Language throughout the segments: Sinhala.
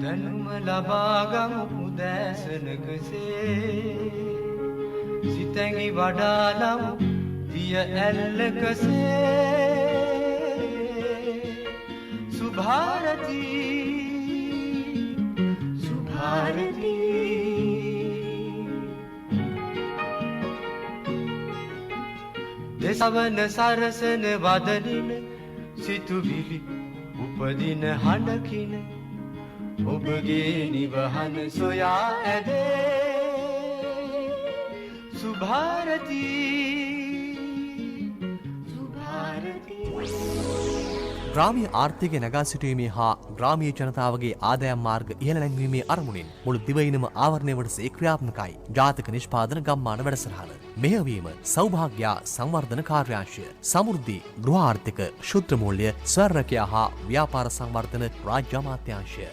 දැනුම ලබාගමු උදෑසනකසේ සිතැඟි වඩාලමු දිය ඇල්ලකසේ සුභාරතී සුභාරතී දෙසවන සරසන වදනින සිතුවිලි උපදින හඬකින ඔබගේ නිවහන සොයා ඇදේ සුභාරතී සුභාරතී. ග්‍රාමීය ආර්ථිකය නගා සිටුවීමේ හා ග්‍රාමීය ජනතාවගේ ආදායම් මාර්ග ඉහළ නැංවීමේ අරමුණින් මුළු දිවයිනම ආවරණය වටසේ ක්‍රියාත්මකයි ජාතික නිෂ්පාදන ගම්මාන වැඩසටහන. මෙහෙයවීම සෞභාග්‍ය සංවර්ධන කාර්යාංශය, සමෘද්ධි ගෘහ ආර්ථික ශුද්ධ මූල්‍ය ස්වර්ණකයා හා ව්‍යාපාර සංවර්ධන රාජ්‍ය අමාත්‍යාංශය.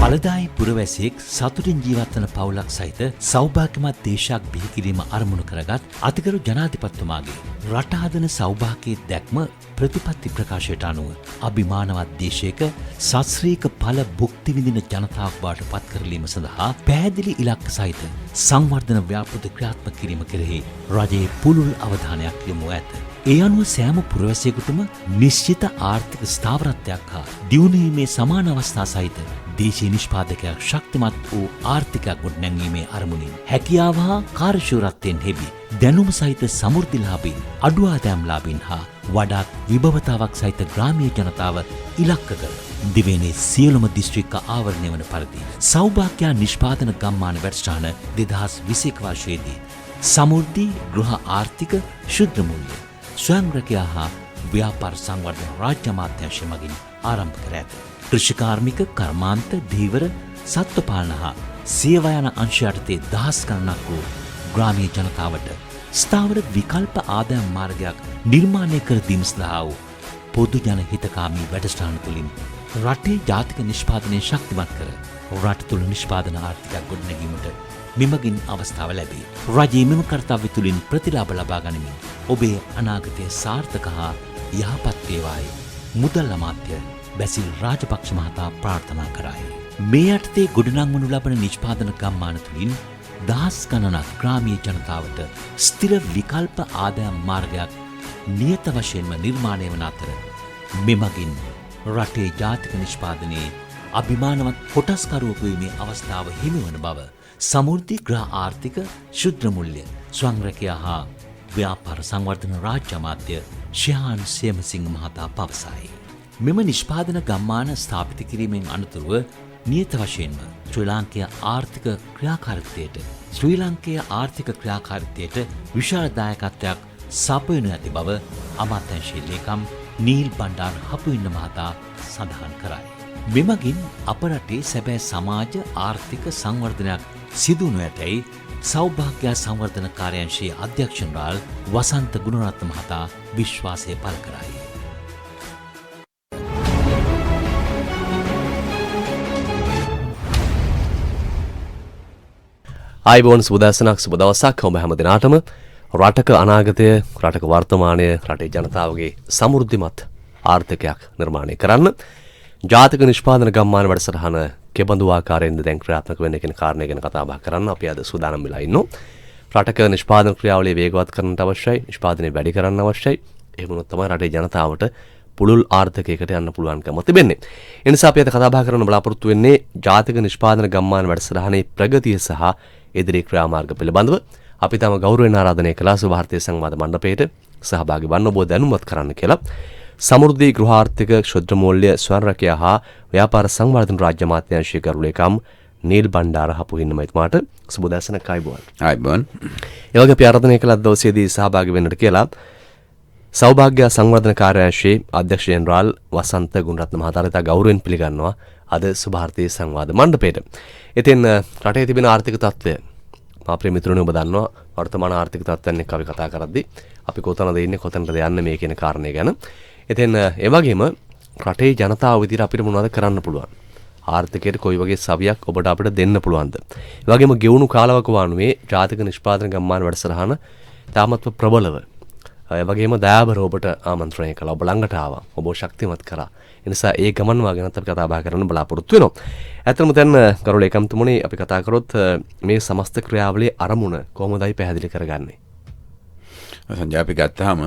ඵලදායී පුරවැසියෙක් සතුටින් ජීවත්වන පවුලක් සහිත සෞභාග්‍යමත් දේශයක් බිහි කිරීම අරමුණු කරගත් අතිගරු ජනාධිපතිතුමාගේ රට හදන සෞභාග්‍යයේ දැක්ම ප්‍රතිපත්ති ප්‍රකාශයට අනුව අභිමානවත් දේශයක සශ්‍රීක ඵල භුක්ති විඳින ජනතාවක් බවට පත් කරලීම සඳහා පැහැදිලි ඉලක්ක සහිත සංවර්ධන ව්‍යාපෘති ක්‍රියාත්මක කිරීම කෙරෙහි රජයේ පුළුල් අවධානයක් යොමු ඇත. ඒ අනුව සෑම පුරවැසියෙකුටම නිශ්චිත ආර්ථික ස්ථාවරත්වයක් හා දියුණුවීමේ සමාන අවස්ථා සහිත දේශීය නිෂ්පාදකයක් ශක්තිමත් වූ ආර්ථිකයක් ගොඩනැංවීමේ අරමුණින් හැකියාව හා කාර්යශූරත්වයෙන් හෙබි දැනුම සහිත සමෘද්ධිලාභීන්, අඩු ආදායම්ලාභීන් හා වඩාත් විභවතාවක් සහිත ග්‍රාමීය ජනතාව ඉලක්ක කර දිවයිනේ සියලුම දිස්ත්‍රික්ක ආවරණය වන පරිදි සෞභාග්‍ය නිෂ්පාදන ගම්මාන වැඩසටහන 2021 වර්ෂයේදී සමෘද්ධි ගෘහ ආර්ථික ශුද්ධ මූල්‍ය ස්වයංරැකියා හා ව්‍යාපාර සංවර්ධන රාජ්‍ය අමාත්‍යාංශය මගින් ආරම්භ කර ඇත. කෘෂිකාර්මික, කර්මාන්ත, ධීවර, සත්වපාලන හා සේවා යන අංශ යටතේ දහස් ගණනක් වූ ග්‍රාමීය ජනතාවට ස්ථාවර විකල්ප ආදායම් මාර්ගයක් නිර්මාණය කර දීම සඳහා වූ පොදු ජන හිතකාමී වැඩසටහන තුළින් රටේ ජාතික නිෂ්පාදනය ශක්තිමත් කර රට තුළ නිෂ්පාදන ආර්ථිකයක් ගොඩනැගීමට මෙමගින් අවස්ථාව ලැබේ. රජයේ මෙම කර්තව්‍ය තුළින් ප්‍රතිලාභ ලබා ගනිමින් ඔබේ අනාගතය සාර්ථක හා යහපත් වේවායි මුදල් අමාත්‍ය බැසිල් රාජපක්ෂ මහතා ප්‍රාර්ථනා කරයි. මේ යටතේ ගොඩනංවනු ලබන නිෂ්පාදන ගම්මාන තුළින් දහස් ගණනක් ග්‍රාමීය ජනතාවට ස්ථිර විකල්ප ආදායම් මාර්ගයක් නියත වශයෙන්ම නිර්මාණය වන අතර මෙමගින් රටේ ජාතික නිෂ්පාදනයේ අභිමානවත් කොටස්කරුවෙකු වීමේ අවස්ථාව හිමිවන බව සමෘද්ධි ග්‍රහ ආර්ථික ශුද්ධ මූල්‍ය ස්වයංරැකියා හා ව්‍යාපාර සංවර්ධන රාජ්‍ය අමාත්‍ය ශිහාන් සේමසිංහ මහතා පවසයි. මෙම නිෂ්පාදන ගම්මාන ස්ථාපිත කිරීමෙන් අනතුරුව නියත වශයෙන්ම ශ්‍රී ලාංකේය ආර්ථික ක්‍රියාකාරීත්වයට විශාල දායකත්වයක් සපයනු ඇති බව අමාත්‍යාංශයේ ලේකම් නීල් බණ්ඩාර හපුවින්න මහතා සඳහන් කරයි. මෙමගින් අප රටේ සැබෑ සමාජ ආර්ථික සංවර්ධනයක් සිදුවනු ඇතැයි සෞභාග්‍ය සංවර්ධන කාර්යාංශයේ අධ්‍යක්ෂ ජනරාල් වසන්ත ගුණරත්න මහතා විශ්වාසය පළ කරයි. ආයිබෝන් සුබදසනක් සුබ දවසක් ඔබ හැම දිනාටම රටක අනාගතය රටක වර්තමානය රටේ ජනතාවගේ සමෘද්ධිමත් ආර්ථිකයක් නිර්මාණය කරන්න ජාතික නිෂ්පාදන ගම්මාන වැඩසටහන කෙබඳු ආකාරයෙන්ද දැන් ක්‍රියාත්මක වෙන්නේ කියන කාරණය ගැන කතා බහ කරන්න අපි අද සූදානම් වෙලා ඉන්නවා. රටක නිෂ්පාදන ක්‍රියාවලිය වේගවත් කරන්නට අවශ්‍යයි, නිෂ්පාදනය වැඩි කරන්න අවශ්‍යයි. එහෙම වුණොත් තමයි රටේ ජනතාවට පුළුල් ආර්ථිකයකට යන්න පුළුවන්කම තිබෙන්නේ. ඒ නිසා අපි අද කතා බහ කරන්න බලාපොරොත්තු වෙන්නේ ජාතික නිෂ්පාදන ගම්මාන වැඩසටහනේ ප්‍රගතිය සහ ඉදිරි ක්‍රියාමාර්ග පිළිබඳව. අපි තම ගෞරවයෙන් ආරාධනය කළා සුභාර්ථය සංවාද මණ්ඩපයේට සහභාගී වන්න ඔබ දැනුම්වත් කරන්න කියලා. සමෘද්ධි ගෘහාර්ථික ශුද්ධ මූල්‍ය ස්වයංරැකියා හා ව්‍යාපාර සංවර්ධන රාජ්‍ය අමාත්‍යාංශයේ ගරු ලේකම් නීල් බණ්ඩාර හපුහින්න මහත්මයාට සුබ දවසක් ආයිබෝන්. ආයිබෝන්. ඒ වගේ අපි ආරාධනය කළා දවසේදී සහභාගී වෙන්නට කියලා සෞභාග්‍ය සංවර්ධන කාර්යාංශයේ අධ්‍යක්ෂ ජනරාල් වසන්ත ගුණරත්න මහතාට ගෞරවයෙන් පිළිගන්නවා අද සුභාර්ථී සංවාද මණ්ඩපයේට. ඉතින් රටේ තිබෙන ආර්ථික තත්ත්වය මා ප්‍රිය මිතුරුනි ඔබ දන්නවා වර්තමාන ආර්ථික තත්ත්වයන් එක්ක අපි කතා කරද්දී අපි කොතනද ඉන්නේ කොතනද යන්නේ මේ කියන කාරණේ ගැන. ඉතින් ඒ වගේම රටේ ජනතාව විදිහට අපිට මොනවද කරන්න පුළුවන්? ආර්ථිකයට කොයි වගේ සවියක් ඔබට අපිට දෙන්න පුළුවන්ද? ඒ වගේම ගෙවුණු කාලවක වානුවේ ජාතික නිෂ්පාදන ගම්මාන වැඩසටහන තාමත්ම ප්‍රබලව ඒ වගේම දයාබර ඔබට ආමන්ත්‍රණය කළා. ඔබ ළඟට ආවා. ඔබ ශක්තිමත් කරා. ඒ නිසා ඒ ගමන් වාගෙනත් අපි කතා බහ කරන්න බලාපොරොත්තු වෙනවා. ඇත්තටම දැන් ගරු ලේකම්තුමනි අපි කතා කරොත් මේ සමස්ත ක්‍රියාවලියේ අරමුණ කොහොමදයි පැහැදිලි කරගන්නේ? සංජය අපි ගත්තාම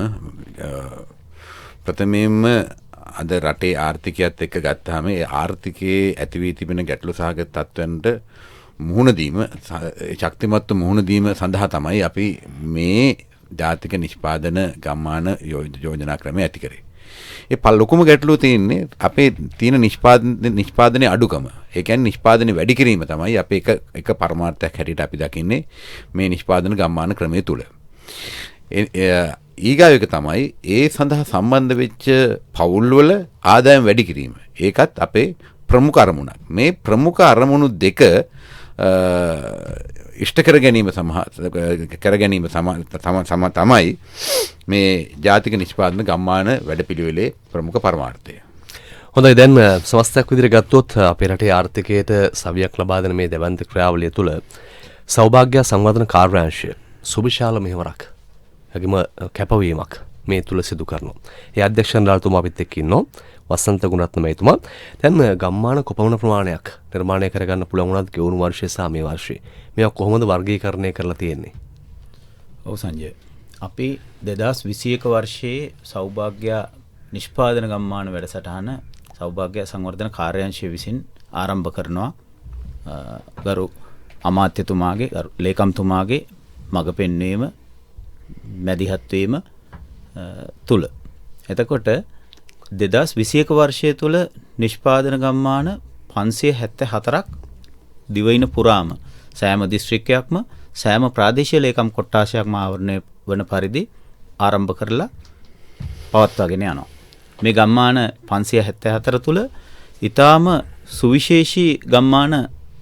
ප්‍රථමයෙන්ම අද රටේ ආර්ථිකයත් එක්ක ගත්තාම ඒ ආර්ථිකයේ ඇති වී තිබෙන ගැටලු සහගත තත්ත්වයන්ට මුහුණ දීම ශක්තිමත්ව මුහුණ දීම සඳහා තමයි අපි මේ ජාතික නිෂ්පාදන ගම්මාන යෝජනා ක්‍රමය ඇති කරේ. ඒ ලොකුම ගැටලුව තියෙන්නේ අපේ තියෙන නිෂ්පාදනයේ අඩුකම. ඒ කියන්නේ නිෂ්පාදනය වැඩි කිරීම තමයි අපේ එක පරමාර්ථයක් හැටියට අපි දකින්නේ මේ නිෂ්පාදන ගම්මාන ක්‍රමය තුල. ඊගාව එක තමයි ඒ සඳහා සම්බන්ධ වෙච්ච පවුල්වල ආදායම් වැඩි කිරීම. ඒකත් අපේ ප්‍රමුඛ අරමුණක්. මේ ප්‍රමුඛ අරමුණු දෙක ඉෂ්ට කර ගැනීම තමයි මේ ජාතික නිෂ්පාදන ගම්මාන වැඩපිළිවෙලේ ප්‍රමුඛ පරමාර්ථය. හොඳයි දැන් සමස්තයක් විදිහට ගත්තොත් අපේ රටේ ආර්ථිකයට සවියක් ලබා දෙන මේ දෙවන්ත ක්‍රියාවලිය තුළ සෞභාග්‍ය සංවර්ධන කාර්යාංශය සුවිශාල මෙහෙවරක් වගේම කැපවීමක් මේ තුල සිදු කරනවා. ඒ අධ්‍යක්ෂ ජනරාල්තුමා අපිත් එක්ක ඉන්නවා. වසන්ත ගුණරත්න මහතුමා. දැන් ගම්මාන කොපමණ ප්‍රමාණයක් නිර්මාණය කරගන්න පුළුවන් වුණාද ගෙවුණු වර්ෂය සහ මේ වර්ෂයේ? මේවා කොහොමද වර්ගීකරණය කරලා තියෙන්නේ? ඔව් සංජය. අපි 2021 වර්ෂයේ සෞභාග්‍ය නිෂ්පාදන ගම්මාන වැඩසටහන සෞභාග්‍ය සංවර්ධන කාර්යාංශය විසින් ආරම්භ කරනවා. ගරු අමාත්‍යතුමාගේ ගරු ලේකම්තුමාගේ මඟ පෙන්වීම මැදිහත් වීම තුල. එතකොට 2021 වර්ෂය තුල නිෂ්පාදන ගම්මාන 574ක් දිවයින පුරාම සෑම දිස්ත්‍රික්කයක්ම සෑම ප්‍රාදේශීය ලේකම් කොට්ටාශයක්ම ආවරණය වන පරිදි ආරම්භ කරලා පවත්වාගෙන යනවා. මේ ගම්මාන 574 තුල ඊටාම සුවිශේෂී ගම්මාන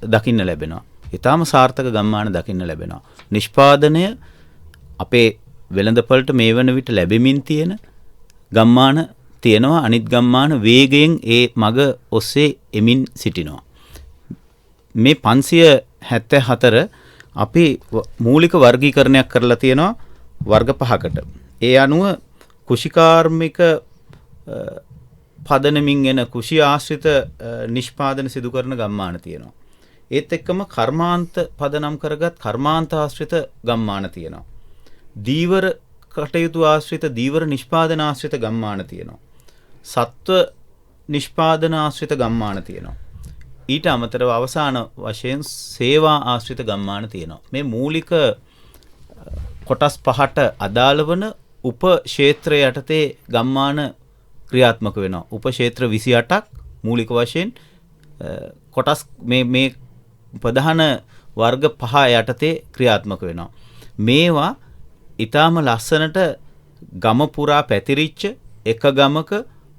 දකින්න ලැබෙනවා. ඊටාම සාර්ථක ගම්මාන දකින්න ලැබෙනවා. නිෂ්පාදනය අපේ වෙළඳපළට මේ වන විට ලැබෙමින් තියෙන ගම්මාන තියෙනවා. අනිත් ගම්මාන වේගයෙන් ඒ මග ඔස්සේ එමින් සිටිනවා. මේ 574 අපි මූලික වර්ගීකරණයක් කරලා තියෙනවා වර්ග 5කට. ඒ අනුව කුෂිකාර්මික පදනමින් එන කුෂි ආශ්‍රිත නිෂ්පාදන සිදු කරන ගම්මාන තියෙනවා. ඒත් එක්කම කර්මාන්ත පදනම් කරගත් කර්මාන්ත ආශ්‍රිත ගම්මාන තියෙනවා. දීවර කටයුතු ආශ්‍රිත දීවර නිෂ්පාදන ආශ්‍රිත ගම්මාන තියෙනවා. සත්ව නිෂ්පාදන ආශ්‍රිත ගම්මාන තියෙනවා. ඊට අමතරව අවසාන වශයෙන් සේවා ආශ්‍රිත ගම්මාන තියෙනවා. මේ මූලික කොටස් පහට අදාළ වන උප ක්ෂේත්‍ර යටතේ ගම්මාන ක්‍රියාත්මක වෙනවා. උප ක්ෂේත්‍ර 28ක් මූලික වශයෙන් කොටස් මේ ප්‍රධාන වර්ග 5 යටතේ ක්‍රියාත්මක වෙනවා. මේවා ඊටාම ලස්සනට ගම පුරා පැතිරිච්ච එක ගමක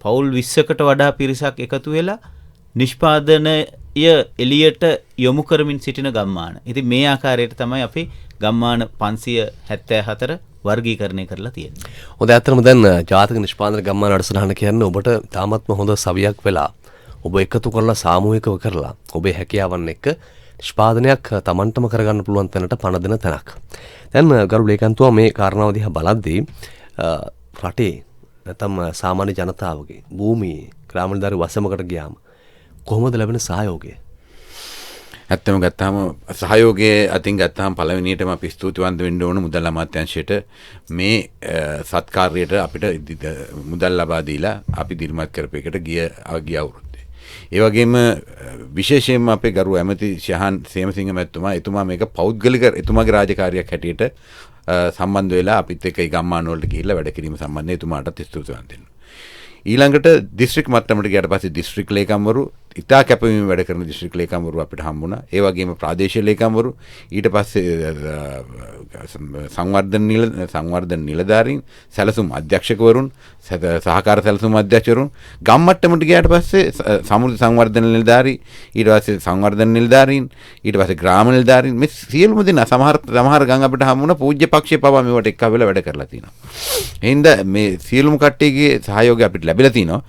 පවුල් 20කට වඩා පිරිසක් එකතු වෙලා නිෂ්පාදනය එළියට යොමු කරමින් සිටින ගම්මාන. ඉතින් මේ ආකාරයට තමයි අපි ගම්මාන 574 වර්ගීකරණය කරලා තියෙන්නේ. හොඳ ඇත්තටම දැන් ජාතික නිෂ්පාදන ගම්මාන වැඩසටහන කියන්නේ ඔබට තාමත්ම හොඳ සවියක් වෙලා ඔබ එකතු කරලා සාමූහිකව කරලා ඔබේ හැකියාවන් එක්ක නිෂ්පාදනයක් Tamanටම කරගන්න පුළුවන් තැනට පණ දෙන තැනක්. දැන් ගරු ලේකම්තුමා මේ කාරණාව දිහා බලද්දී රටේ නැත්නම් සාමාන්‍ය ජනතාවගේ භූමියේ ග්‍රාම නිලධාරි වසමකට ගියාම කොහොමද ලැබෙන සහයෝගය? ඇත්තම ගත්තාම සහයෝගයේ අතින් ගත්තාම පළවෙනියටම අපි ස්තුතිවන්ත වෙන්න ඕන මුදල් අමාත්‍යාංශයට මේ සත්කාරයට අපිට මුදල් ලබා දීලා අපි දිරිමත් කරපේකට ගිය අවුරුද්දේ. ඒ වගේම විශේෂයෙන්ම අපේ ගරු ඇමති ශහන් සේමසිංහ මැතිතුමා එතුමා මේක පෞද්ගලික එතුමාගේ රාජකාරියක් හැටියට සම්බන්ධ වෙලා අපිත් එක්ක ඒ ගම්මාන වලට ගිහිල්ලා වැඩ කිරීම සම්බන්ධයෙන් එතුමාටත් ස්තුතිවන්ත වෙනවා. ඊළඟට දිස්ත්‍රික් මට්ටමට ගියාට පස්සේ දිස්ත්‍රික් ලේකම්වරු ඉතා කැපවීම වැඩ කරන දිස්ත්‍රික් ලේකම්වරු අපිට හම්බුණා. ඒ වගේම ප්‍රාදේශීය ලේකම්වරු ඊට පස්සේ සංවර්ධන නිලධාරීන් සැලසුම් අධ්‍යක්ෂකවරුන් සහකාර සැලසුම් අධ්‍යක්ෂකවරුන් ගම් මට්ටමට ගියාට පස්සේ සමෘද්ධි සංවර්ධන නිලධාරී ඊට පස්සේ සංවර්ධන නිලධාරීන් ඊට පස්සේ ග්‍රාම නිලධාරීන් මේ සියලුම දෙනා සමහර ගම් අපිට හම්බුණා පූජ්‍ය පක්ෂයේ පවා මේවට එක්ක වෙලා වැඩ කරලා තියෙනවා. එහෙනම් මේ සියලුම කට්ටියගේ සහයෝගය අපිට ලැබිලා තිනවා.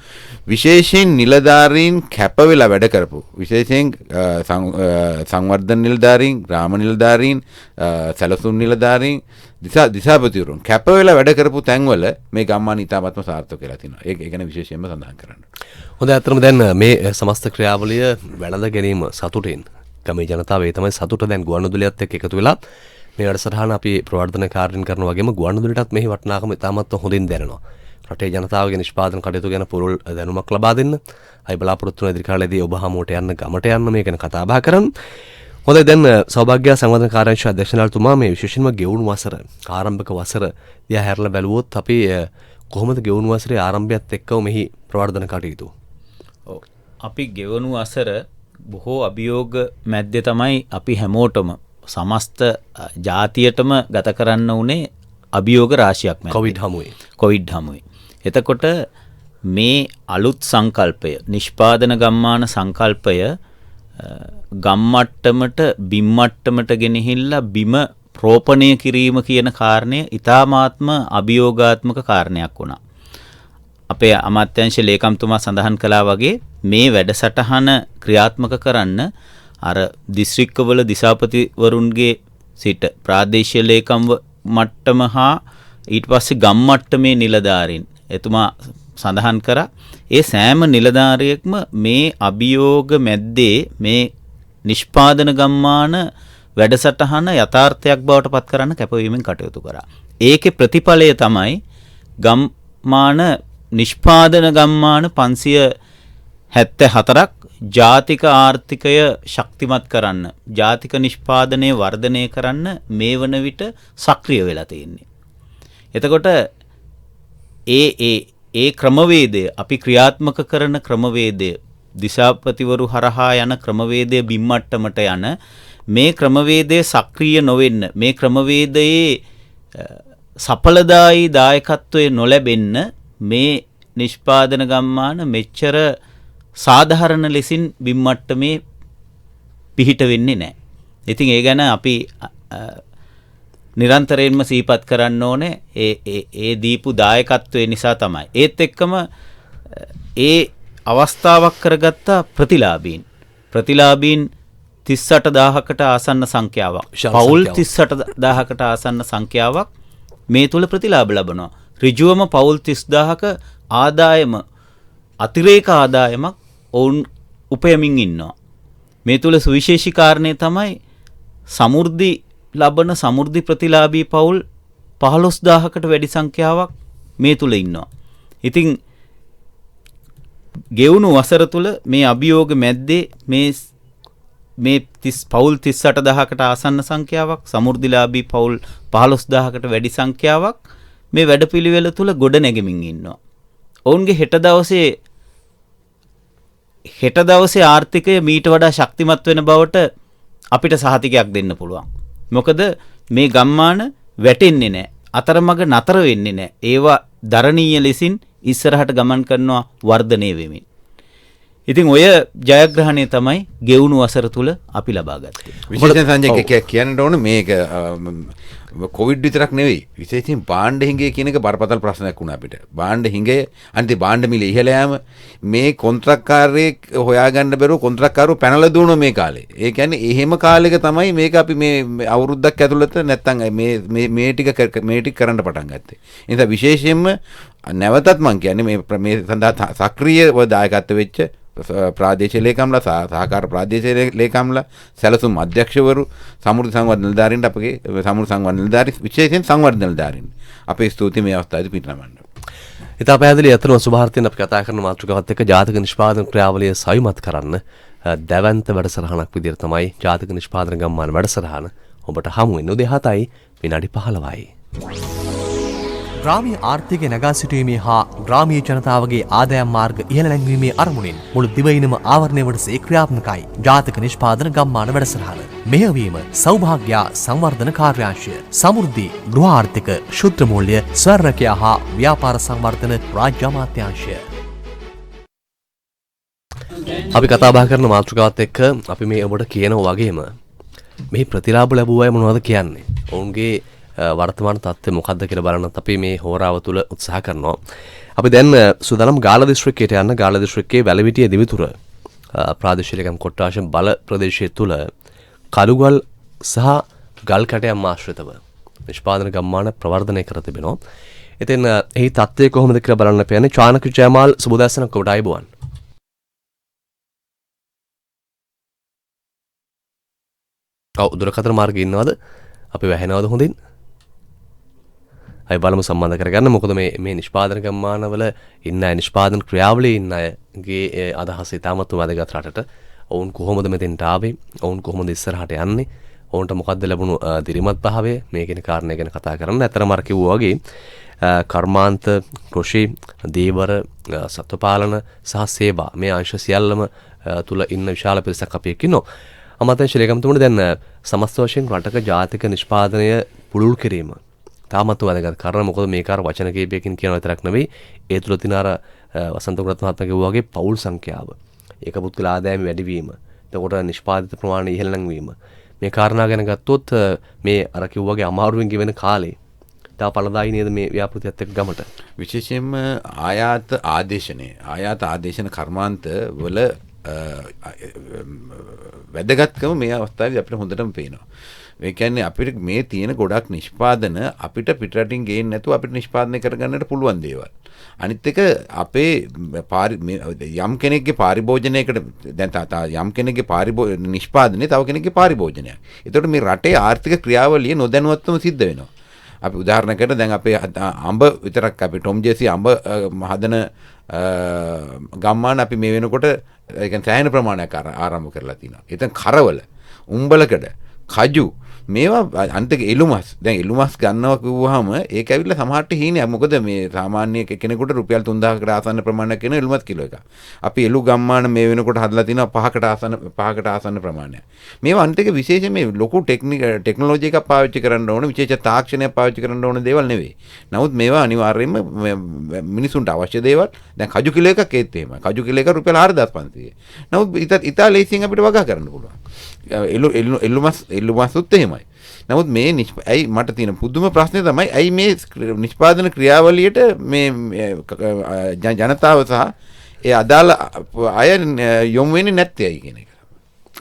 විශේෂයෙන් නිලධාරීන් කැප වෙලා වැඩ කරපු විශේෂයෙන් සංවර්ධන නිලධාරීන්, ග්‍රාම නිලධාරීන්, සැලසුම් නිලධාරීන්, දිසාපතිවරුන් කැප වෙලා වැඩ කරපු තැන්වල මේ ගම්මාන ඉතාමත්ම සාර්ථක වෙලා තිනවා. ඒක ගැන විශේෂයෙන්ම සඳහන් කරන්න. හොඳයි. අතරම දැන් මේ සමස්ත ක්‍රියාවලිය වැළඳ ගැනීම සතුටින් ගමේ ජනතාව ඒ තමයි සතුට දැන් ගුවන්විදුලියත් එක්ක එකතු වෙලා මේ වැඩසටහන අපි ප්‍රවර්ධන කාර්යන් කරනවා වගේම ගුවන්විදුලියටත් මෙහි වටිනාකම ඉතාමත් හොඳින් දැනෙනවා. රටේ ජනතාවගේ නිෂ්පාදන කටයුතු ගැන පුරුල් දැනුමක් ලබා දෙන්න. අයි බලාපොරොත්තු වෙන ඉදිරි කාලේදී ඔබ හමුවට යන්න ගමට යන්න මේ ගැන කතා බහ කරන්න. හොඳයි. දැන් සෞභාග්‍ය සංවර්ධන කාර්යාංශ අධ්‍යක්ෂණතුමා මේ විශේෂයෙන්ම ගෙවුණු වසර ආරම්භක වසර දිහා හැරලා බැලුවොත් අපි කොහොමද ගෙවුණු වසරේ ආරම්භයත් එක්කව මෙහි ප්‍රවර්ධන කටයුතු? ඔව්. අපි ගෙවුණු වසර බොහෝ අභියෝග මැද්දේ තමයි අපි හැමෝටම සමස්ත ජාතියටම ගත කරන්න උනේ අභියෝග රාශියක් මැද්දේ. කොවිඩ් හමුවේ. එතකොට මේ අලුත් සංකල්පය නිෂ්පාදන ගම්මාන සංකල්පය ගම්මට්ටමට බිම්මට්ටමට ගෙනහිල්ලා බිම රෝපණය කිරීම කියන කාරණය ඉතාමාත්ම අභියෝගාත්මක කාරණයක් වුණා. අපේ අමාත්‍යාංශ ලේකම්තුමා සඳහන් කළා වගේ මේ වැඩසටහන ක්‍රියාත්මක කරන්න අර දිස්ත්‍රික්කවල දිසාපතිවරුන්ගේ සිට ප්‍රාදේශීය ලේකම් මට්ටම හා ඊට පස්සේ ගම් මට්ටමේ නිලධාරීන් එතුමා සඳහන් කරා ඒ සෑම නිලධාරියෙක්ම මේ අභියෝග මැද්දේ මේ නිෂ්පාදන ගම්මාන වැඩසටහන යථාර්ථයක් බවට පත් කරන්න කැපවීමෙන් කටයුතු කරා. ඒකේ ප්‍රතිඵලය තමයි ගම්මාන නිෂ්පාදන ගම්මාන 574ක් ජාතික ආර්ථිකය ශක්තිමත් කරන්න, ජාතික නිෂ්පාදනය වර්ධනය කරන්න මේ වන විට සක්‍රිය වෙලා තියෙන්නේ. එතකොට ඒ ක්‍රමවේදය අපි ක්‍රියාත්මක කරන ක්‍රමවේදය දිසාපතිවරු හරහා යන ක්‍රමවේදය බිම්මට්ටමට යන මේ ක්‍රමවේදය සක්‍රිය නොවෙන්න, මේ ක්‍රමවේදයේ සඵලදායී දායකත්වය නොලැබෙන්න මේ නිෂ්පාදන ගම්මාන මෙච්චර සාධාරණ ලෙසින් බිම්මට්ටමේ පිහිට වෙන්නේ නැහැ. ඉතින් ඒ ගැන අපි නිරන්තරයෙන්ම සිහිපත් කරන්න ඕනේ. ඒ දීපු දායකත්වය නිසා තමයි. ඒත් එක්කම ඒ අවස්ථාවක් කරගත්ත ප්‍රතිලාභීන් 38000කට ආසන්න සංඛ්‍යාවක්, පවුල් 38000කට ආසන්න සංඛ්‍යාවක් මේ තුල ප්‍රතිලාභ ලබනවා. ඍජුවම පවුල් 30000ක ආදායම අතිරේක ආදායමක් ඔවුන් උපයමින් ඉන්නවා. මේ තුල සුවිශේෂී කාරණේ තමයි සමෘද්ධි ලබන සමෘද්ධි ප්‍රතිලාභී පවුල් 15000කට වැඩි සංඛ්‍යාවක් මේ තුල ඉන්නවා. ඉතින් ගෙවුණු වසර තුල මේ අභියෝග මැද්දේ මේ පවුල් 38000කට ආසන්න සංඛ්‍යාවක්, සමෘද්ධිලාභී පවුල් 15000කට වැඩි සංඛ්‍යාවක් මේ වැඩපිළිවෙල තුල ගොඩ නැගෙමින් ඉන්නවා. ඔවුන්ගේ හෙට දවසේ ආර්ථිකය මීට වඩා ශක්තිමත් වෙන බවට අපිට සහතිකයක් දෙන්න පුළුවන්. මොකද මේ ගම්මාන වැටෙන්නේ නැහැ. අතරමඟ නතර වෙන්නේ නැහැ. ඒවා දරණීය ලෙසින් ඉස්සරහට ගමන් කරනවා වර්ධනය වෙමින්. ඉතින් ඔය ජයග්‍රහණය තමයි ගෙවුණු වසර තුල අපි ලබා ගත්තේ. විශේෂයෙන් සංජය කියන්න ඕන මේක කොවිඩ් විතරක් නෙවෙයි. විශේෂයෙන් භාණ්ඩ හිඟය කියන එක බරපතල ප්‍රශ්නයක් වුණා අපිට. භාණ්ඩ හිඟය අනිත් භාණ්ඩ මිල ඉහළ යාම මේ කොන්ත්‍රාත්කාරයෙක් හොයාගන්න බැරුව කොන්ත්‍රාත්කාරව පැනලා දුවන මේ කාලේ. ඒ කියන්නේ එහෙම කාලෙක තමයි මේක අපි මේ අවුරුද්දක් ඇතුළත නැත්තම් මේ ටික කරන්න පටන් ගත්තේ. ඒ නිසා විශේෂයෙන්ම නැවතත් මම කියන්නේ මේ සඳහා සක්‍රීයව දායකත්ව වෙච්ච ප්‍රාදේශීය ලේකම්ලා සහකාර ප්‍රාදේශීය ලේකම්ලා සැලසුම් අධ්‍යක්ෂවරු සමෘද්ධි සංවර්ධන නිලධාරීන්ට අපගේ සමෘද්ධි සංවර්ධන නිලධාරී විශේෂයෙන් සංවර්ධන නිලධාරීන් අපේ ස්තුතියි මේ අවස්ථාවේදී පිටනමන්න. ඉතා පැහැදිලි. අතන සුභාර්ථයෙන් අපි කතා කරන මාතෘකාවත් එක්ක ජාතික නිෂ්පාදන ක්‍රියාවලිය සවිමත් කරන්න දැවැන්ත වැඩසටහනක් විදිහට තමයි ජාතික නිෂ්පාදන ගම්මාන වැඩසටහන ඔබට හමු වෙන්නේ. උදේ 7යි විනාඩි 15යි. ග්‍රාමීය ආර්ථිකය නගා සිටුවීමේ හා ග්‍රාමීය ජනතාවගේ ආදායම් මාර්ග ඉහළ නැංවීමේ අරමුණින් මුළු දිවයිනම ආවරණය වටසේ ක්‍රියාත්මකයි ජාතික නිෂ්පාදන ගම්මාන වැඩසටහන. මෙහෙයවීම සෞභාග්‍ය සංවර්ධන කාර්යාංශය, සමෘද්ධි ගෘහ ආර්ථික ශුද්ධ මූල්‍ය ස්වර්ණකයා හා ව්‍යාපාර සංවර්ධන රාජ්‍ය අමාත්‍යාංශය. අපි කතා බහ කරන මාතෘකාවත් එක්ක අපි මේ ඔබට කියනවා වගේම මේ ප්‍රතිලාභ ලැබුව අය මොනවද කියන්නේ? ඔවුන්ගේ වර්තමාන තත්ත්වය මොකක්ද කියලා බලන්නත් අපි මේ හෝරාව තුළ උත්සාහ කරනවා. අපි දැන් සුදානම් ගාල්ල දිස්ත්‍රික්කයට යන්න. ගාල්ල දිස්ත්‍රික්කයේ වැලවිටිය දිවිතුර ප්‍රාදේශීය කොට්ටාශ බල ප්‍රදේශය තුළ කළුගල් සහ ගල් කැටයම් ආශ්‍රිතව නිෂ්පාදන ගම්මාන ප්‍රවර්ධනය කර තිබෙනවා. ඉතින් එහි තත්ත්වය කොහොමද කියලා බලන්න පෑනේ චානක ජයමාල් සුබදස්සනක් ඔබට අයබෝවන්. දුරකථන මාර්ගයේ ඉන්නවද? අපි වැහෙනවද හොඳින්? අය බලමු සම්බන්ධ කරගන්න. මොකද මේ නිෂ්පාදන ගම්මානවල ඉන්න අය නිෂ්පාදන ක්‍රියාවලියේ ඉන්න අයගේ අදහස ඉතාමත් වැදගත් රටට. ඔවුන් කොහොමද මෙතෙන්ට ආවේ? ඔවුන් කොහොමද ඉස්සරහට යන්නේ? ඔවුන්ට මොකක්ද ලැබුණු දිරිමත් භාවය? මේ කියන කාරණේ ගැන කතා කරන්න. අතරම අර කිව්වා වගේ කර්මාන්ත, කෘෂි, දීවර, සත්වපාලන සහ සේවා මේ අංශ සියල්ලම තුල ඉන්න විශාල පිරිසක් අපි එක්ක ඉන්නවා. අමාත්‍යාංශ ලේකම්තුමනි දැන් සමස්ත වශයෙන් රටක ජාතික නිෂ්පාදනය පුළුල් කිරීම තාමත් වැදගත් කාරණා. මොකද මේක අර වචන කීපයකින් කියන විතරක් නෙවෙයි ඒ තුල තියෙන අර වසන්ත ගුණරත්න මහත්මයා කිව්වා වගේ පෞල් සංඛ්‍යාව, ඒක පුද්ගල ආදායම වැඩිවීම, එතකොට නිෂ්පාදිත ප්‍රමාණය ඉහළ වීම, මේ කාරණා ගැන ගත්තොත් මේ අර කිව්වා වගේ අමාරුවෙන් ගෙවෙන කාලේ තා පළදායි නේද මේ ව්‍යාපෘතියත් එක්ක ගමට. විශේෂයෙන්ම ආයාත ආදේශන කර්මාන්ත වල වැදගත්කම මේ අවස්ථාවේ අපිට හොඳටම පේනවා. ඒ කියන්නේ අපිට මේ තියෙන ගොඩක් නිෂ්පාදන අපිට පිටරටින් ගේන්න නැතුව අපිට නිෂ්පාදනය කරගන්නට පුළුවන් දේවල්. අනිත් එක අපේ යම් කෙනෙක්ගේ පාරිභෝජනයකට දැන් යම් කෙනෙක්ගේ නිෂ්පාදනය තව කෙනෙක්ගේ පාරිභෝජනයක්. ඒතකොට මේ රටේ ආර්ථික ක්‍රියාවලිය නොදැනුවත්වම සිද්ධ වෙනවා. අපි උදාහරණයකට දැන් අපේ අඹ විතරක් අපි ටොම් ජේසි අඹ හදන ගම්මාන අපි මේ වෙනකොට ඒ කියන්නේ සෑහෙන ප්‍රමාණයක් ආරම්භ කරලා තිනවා. එතන කරවල, උම්බලකඩ, කජු මේවා අන්තික එළුමස්. දැන් එළුමස් ගන්නවා කිව්වහම ඒක ඇවිල්ලා සමහරට හීනයක්. මොකද මේ සාමාන්‍ය කෙනෙකුට රුපියල් 3000කට ආසන්න ප්‍රමාණයක් වෙන එළුමස් කිලෝ එකක්. අපි එළු ගම්මාන මේ වෙනකොට හදලා තිනවා 5කට ආසන්න ප්‍රමාණයක්. මේවා අන්තික විශේෂයෙන් මේ ලොකු ටෙක්නොලොජි එකක් පාවිච්චි කරන්න ඕන, විශේෂ තාක්ෂණයක් පාවිච්චි කරන්න ඕන දේවල් නෙවෙයි. නමුත් මේවා අනිවාර්යයෙන්ම මිනිසුන්ට අවශ්‍ය දේවල්. දැන් කජු කිලෝ එකක් ඒත් එහෙමයි. කජු කිලෝ එක රුපියල් 4500. නමුත් ඉතා ලේසියෙන් අපිට වගා කරන්න පුළුවන්. එළුමස්සුත් එහෙමයි. නමුත් මේ ඇයි මට තියෙන පුදුම ප්‍රශ්නේ තමයි ඇයි මේ නිෂ්පාදන ක්‍රියාවලියට මේ ජනතාව සහ ඒ අදාළ අය යොමු වෙන්නේ නැත්තේ ඇයි කියන එක.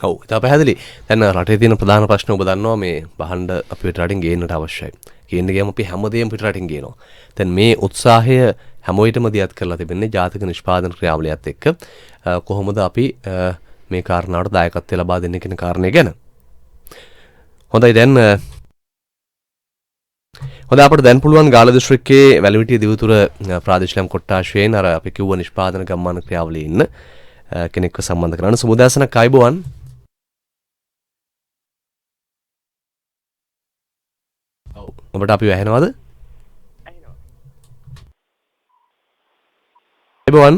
ඔව් ඒක පැහැදිලි. දැන් රටේ තියෙන ප්‍රධාන ප්‍රශ්න ඔබ දන්නවා මේ බහණ්ඩ අපේ රටින් ගේන්නට අවශ්‍යයි. ගේන්න ගියම අපි හැමදේම පිට රටින් ගේනවා. දැන් මේ උත්සාහය හැම විටම දියත් කරලා තිබෙන්නේ ජාතික නිෂ්පාදන ක්‍රියාවලියත් එක්ක කොහොමද අපි මේ කාරණාවට දායකත්වය ලබා දෙන්නේ කියන කාරණය ගැන. හොඳයි දැන් අපිට දැන් පුළුවන් ගාල්ල දිස්ත්‍රික්කයේ වැලිවිටිය දිවතුර ප්‍රාදේශීය කොට්ටාශයෙන් අර අපි කිව්ව නිෂ්පාදන ගම්මාන ක්‍රියාවලියේ ඉන්න කෙනෙක්ව සම්බන්ධ කරන්න. සුමුදාසනක් අයබෝවන්. ඔබට අපි වැහෙනවද? අයබෝවන්.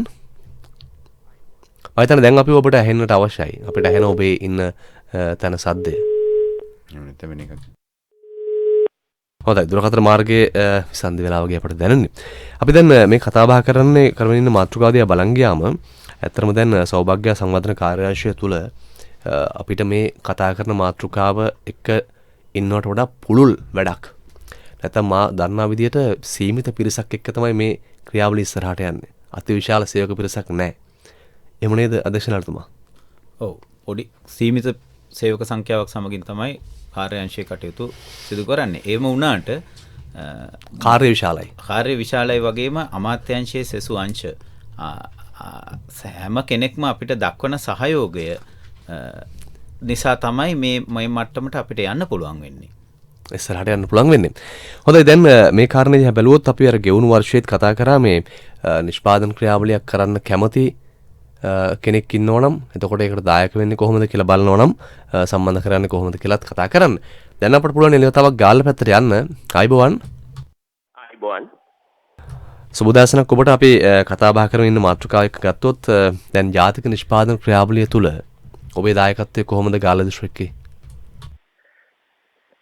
මම දැන් අපි ඔබට ඇහෙන්නට අවශ්‍යයි. අපිට ඇහෙන ඔබේ ඉන්න තන සද්දය. හොඳයි දුරකථන මාර්ගයේ විසන්ධි වෙලා වගේ අපිට දැනෙන්නේ. අපි දැන් මේ කතා බහ කරන්නේ කරමින් ඉන්න මාතෘකාව දිහා බලන් ගියාම ඇත්තටම දැන් සෞභාග්‍ය සංවර්ධන කාර්යාංශය තුල අපිට මේ කතා කරන මාතෘකාව එක ඉන්නවට වඩා පුළුල් වැඩක්. නැත්නම් මා දන්නා විදිහට සීමිත පිරිසක් එක්ක තමයි මේ ක්‍රියාවලිය ඉස්සරහට යන්නේ. අතිවිශාල සේවක පිරිසක් නැහැ. එහෙම නේද අධ්‍යක්ෂණතුමා? ඔව් පොඩි සීමිත සේවක සංඛ්‍යාවක් සමගින් තමයි කාර්යාංශයේ කටයුතු සිදු කරන්නේ. ඒම වුණාට කාර්ය විශාලයි. කාර්ය විශාලයි වගේම අමාත්‍යාංශයේ සෙසු අංශ හැම කෙනෙක්ම අපිට දක්වන සහයෝගය නිසා තමයි මේ මට්ටමට අපිට යන්න පුළුවන් වෙන්නේ. ඉස්සරහට යන්න පුළුවන් වෙන්නේ. හොඳයි දැන් මේ කාරණේ දිහා බැලුවොත් අපි අර ගෙවුණු වර්ෂයේත් කතා කරා මේ නිෂ්පාදන ක්‍රියාවලියක් කරන්න කැමති කෙනෙක් ඉන්නවනම් එතකොට ඒකට දායක වෙන්නේ කොහොමද කියලා බලනවනම් සම්බන්ධ කරන්නේ කොහොමද කියලාත් කතා කරන්න. දැන් අපිට පුළුවන් එළියතාවක් ගාල්ල පැත්තට යන්න. අයබෝවන්. අයබෝවන්. සුබදාසනක් ඔබට අපි කතා බහ කරමින් ඉන්න මාතෘකාව එක්ක ගත්තොත් දැන් ජාතික නිෂ්පාදන ක්‍රියාවලිය තුල ඔබේ දායකත්වය කොහොමද ගාල්ල දිස්ත්‍රික්කේ?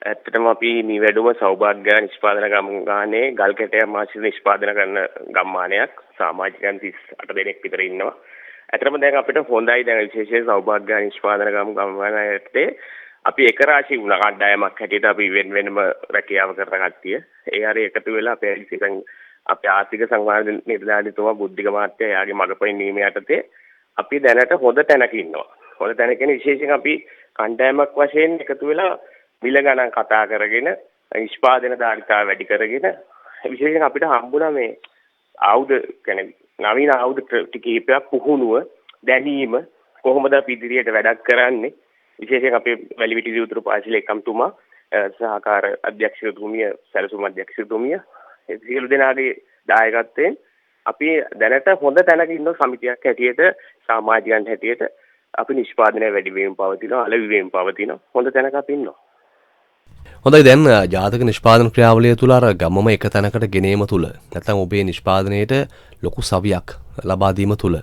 ඇත්තටම අපි මේ වැඩුම සෞභාග්‍ය නිෂ්පාදන ගම්මානයේ ගල් කැටයම් ආශ්‍රිත නිෂ්පාදන කරන ගම්මානයක්. සමාජිකයන් 38 දෙනෙක් විතර ඉන්නවා. ඇත්තටම දැන් අපිට හොඳයි දැන් විශේෂයෙන් සෞභාග්‍ය නිෂ්පාදන ගම්මානයට අපි එක රාශි වුණා කණ්ඩායමක් හැටියට අපි වෙනම රැකියාව කරන කට්ටිය. ඒ හරිය එකතු වෙලා අපේ ආර්ථික සංවර්ධන නිර්ධාරිතතුමා බුද්ධික මහත්තයා යාගේ මගපින් නීම යටතේ අපි දැනට හොඳ තැනක ඉන්නවා. හොඳ තැන කියන්නේ විශේෂයෙන් අපි කණ්ඩායමක් වශයෙන් එකතු වෙලා මිල ගණන් කතා කරගෙන නිෂ්පාදන ධාරිතාව වැඩි කරගෙන විශේෂයෙන් අපිට හම්බුණා මේ ආයුධ කියන්නේ නවීන ආයුධ කිහිපයක් පුහුණුව දැනීම කොහොමද අපි ඉදිරියට වැඩක් කරන්නේ විශේෂයෙන් අපේ වැලිවිටි දියුතුරු පාසලේ එකම්තුමා සහකාර අධ්‍යක්ෂකතුමිය සැලසුම් අධ්‍යක්ෂකතුමිය සියලු දෙනාගේ දායකත්වයෙන් අපි දැනට හොඳ තැනක ඉන්න සමිතියක් හැටියට සමාජිකයන් හැටියට අපි නිෂ්පාදනය වැඩි වීම පවතිනවා අලෙවි වීම පවතිනවා හොඳ තැනක අපි ඉන්නවා. හොඳයි දැන් ජාතක නිෂ්පාදන ක්‍රියාවලිය තුළ අර ගමම එක තැනකට ගෙනීම තුළ නැත්නම් ඔබේ නිෂ්පාදනයේට ලොකු සවියක් ලබා දීම තුළ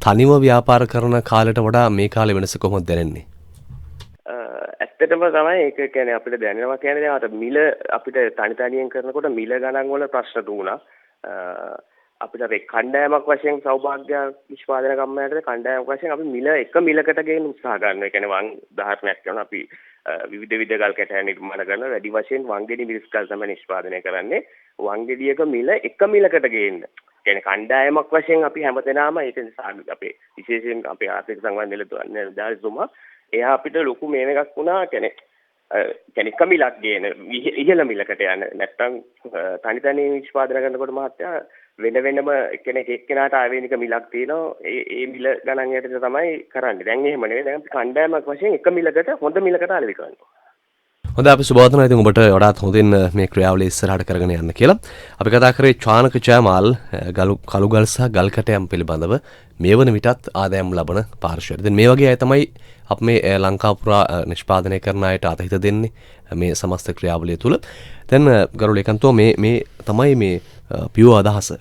තනිව ව්‍යාපාර කරන කාලයට වඩා මේ කාලේ වෙනස කොහොමද දැනෙන්නේ? ඇත්තටම තමයි ඒක කියන්නේ අපිට දැනෙනවා කියන්නේ දැන් අර මිල අපිට තනියෙන් කරනකොට මිල ගණන් වල ප්‍රශ්න තුණා. අපිට ඒ කණ්ඩායමක් වශයෙන් සෞභාග්‍ය නිෂ්පාදන කම්මැලට කණ්ඩායමක් වශයෙන් අපි මිල එක මිලකට ගේන්න උත්සාහ කරනවා. ඒ කියන්නේ වං උදාහරණයක් කරනවා අපි විවිධ ගල් කැටයන් නිර්මාණ කරන වැඩි වශයෙන් වංගෙඩි මිරිස් ගල් තමයි නිෂ්පාදනය කරන්නේ. වංගෙඩියක මිල එක මිලකට ගේන්න. කියන්නේ කණ්ඩායමක් වශයෙන් අපි හැමදෙනාම ඒක නිසා අපේ විශේෂයෙන් අපේ ආර්ථික සංවර්ධන නිලධාරීතුමා එයා අපිට ලොකු මේනකක් වුණා කියන්නේ එක මිලක් ගේන ඉහළ මිලකට යන නැත්තම් තනි නිෂ්පාදනය කරනකොට මහත්තයා වෙනම කෙනෙක් එක්කෙනාට ආවේනික මිලක් තියෙනවා ඒ මිල ගණන් යටතේ තමයි කරන්නේ. දැන් එහෙම නෙවෙයි. දැන් අපි කණ්ඩායමක් වශයෙන් එක මිලකට හොඳ මිලකට අලෙවි කරනවා. හොඳ අපි සුබවතනවා ඉතින් ඔබට වඩාත් හොඳින් මේ ක්‍රියාවලිය ඉස්සරහට කරගෙන යන්න කියලා. අපි කතා කරේ චානක ජයමාල් කළුගල් සහ ගල් කැටයම් පිළිබඳව මේ වන විටත් ආදායම් ලබන පාර්ශ්වය. ඉතින් මේ වගේ අය තමයි අප මේ ලංකා පුරා නිෂ්පාදනය කරන අයට අතහිත දෙන්නේ මේ සමස්ත ක්‍රියාවලිය තුළ. දැන් ගරු ලේකම්තුමා මේ තමයි මේ පියෝ අදහස.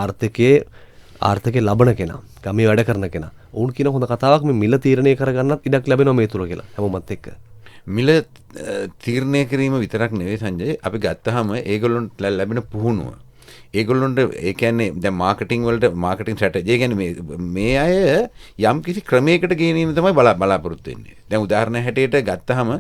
ආර්ථිකයේ ලබන කෙනා, ගමේ වැඩ කරන කෙනා. ඔවුන් කියන හොඳ කතාවක් මේ මිල තීරණය කරගන්නත් ඉඩක් ලැබෙනවා මේ තුර කියලා. හැමෝමත් එක්ක. මිල තීරණය කිරීම විතරක් නෙවෙයි සංජය අපි ගත්තාම ඒගොල්ලොන්ට ලැබෙන පුහුණුව ඒගොල්ලොන්ට ඒ කියන්නේ දැන් මාකටිං වලට මාකටිං ස්ට්‍රැටජි ඒ කියන්නේ මේ අය යම් කිසි ක්‍රමයකට ගෙනීම තමයි බලාපොරොත්තු වෙන්නේ. දැන් උදාහරණ හැටියට ගත්තාම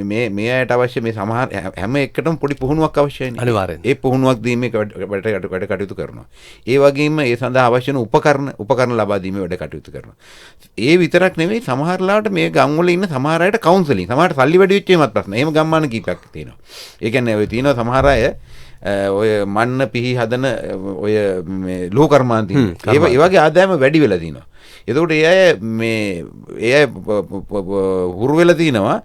මේ අයට අවශ්‍ය මේ සමහර හැම එකටම පොඩි පුහුණුවක් අවශ්‍යයි. අනිවාර්යෙන්. ඒ පුහුණුවක් දීමේ වැඩ කටයුතු කරනවා. ඒ වගේම ඒ සඳහා අවශ්‍ය වෙන උපකරණ ලබා දීමේ වැඩ කටයුතු කරනවා. ඒ විතරක් නෙවෙයි සමහර ලාවට මේ ගම් වල ඉන්න සමහර අයට කවුන්සලින් සමහරට සල්ලි වැඩි වෙච්ච ඒමත් ප්‍රශ්න. එහෙම ගම්මාන කීපයක් තියෙනවා. ඒ කියන්නේ ඔය තියෙනවා සමහර අය ඔය මන්න පිහි හදන ඔය මේ ලෝහ කර්මාන්තය ඒ වගේ ආදායම වැඩි වෙලා තිනවා. එතකොට ඒ අය හුරු වෙලා තිනවා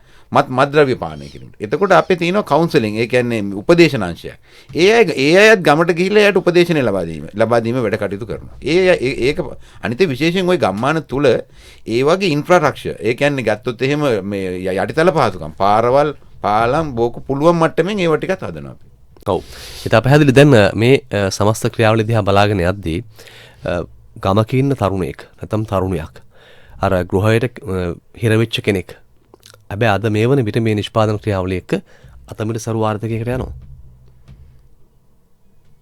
මත්ද්‍රව්‍ය පානය කිරීමට. එතකොට අපේ තියෙනවා කවුන්සලින් ඒ කියන්නේ උපදේශනාංශයක්. ඒ අයත් ගමට ගිහිල්ලා එයාට උපදේශන ලබා දීම වැඩ කටයුතු කරනවා. ඒක අනිත් විශේෂයෙන් ওই ගම්මාන තුල ඒ වගේ ඉන්ෆ්‍රාස්ට්‍රක්චර් ඒ කියන්නේ ගත්තොත් එහෙම මේ යටිතල පහසුකම් පාරවල් පාලම් බෝකු පුළුවන් මට්ටමින් ඒව ටිකත් හදනවා අපි. ඔව්. ඒක පැහැදිලි දැන් මේ සමස්ත ක්‍රියාවලිය දිහා බලාගෙන යද්දී ගමක ඉන්න තරුණයෙක් නැත්නම් තරුණියක් අර ගෘහයට හිරවෙච්ච කෙනෙක් හැබැයි අද මේ වන විට මේ නිෂ්පාදන ක්‍රියාවලිය එක්ක අතමිට සරු ආර්ථිකයකට යනවා.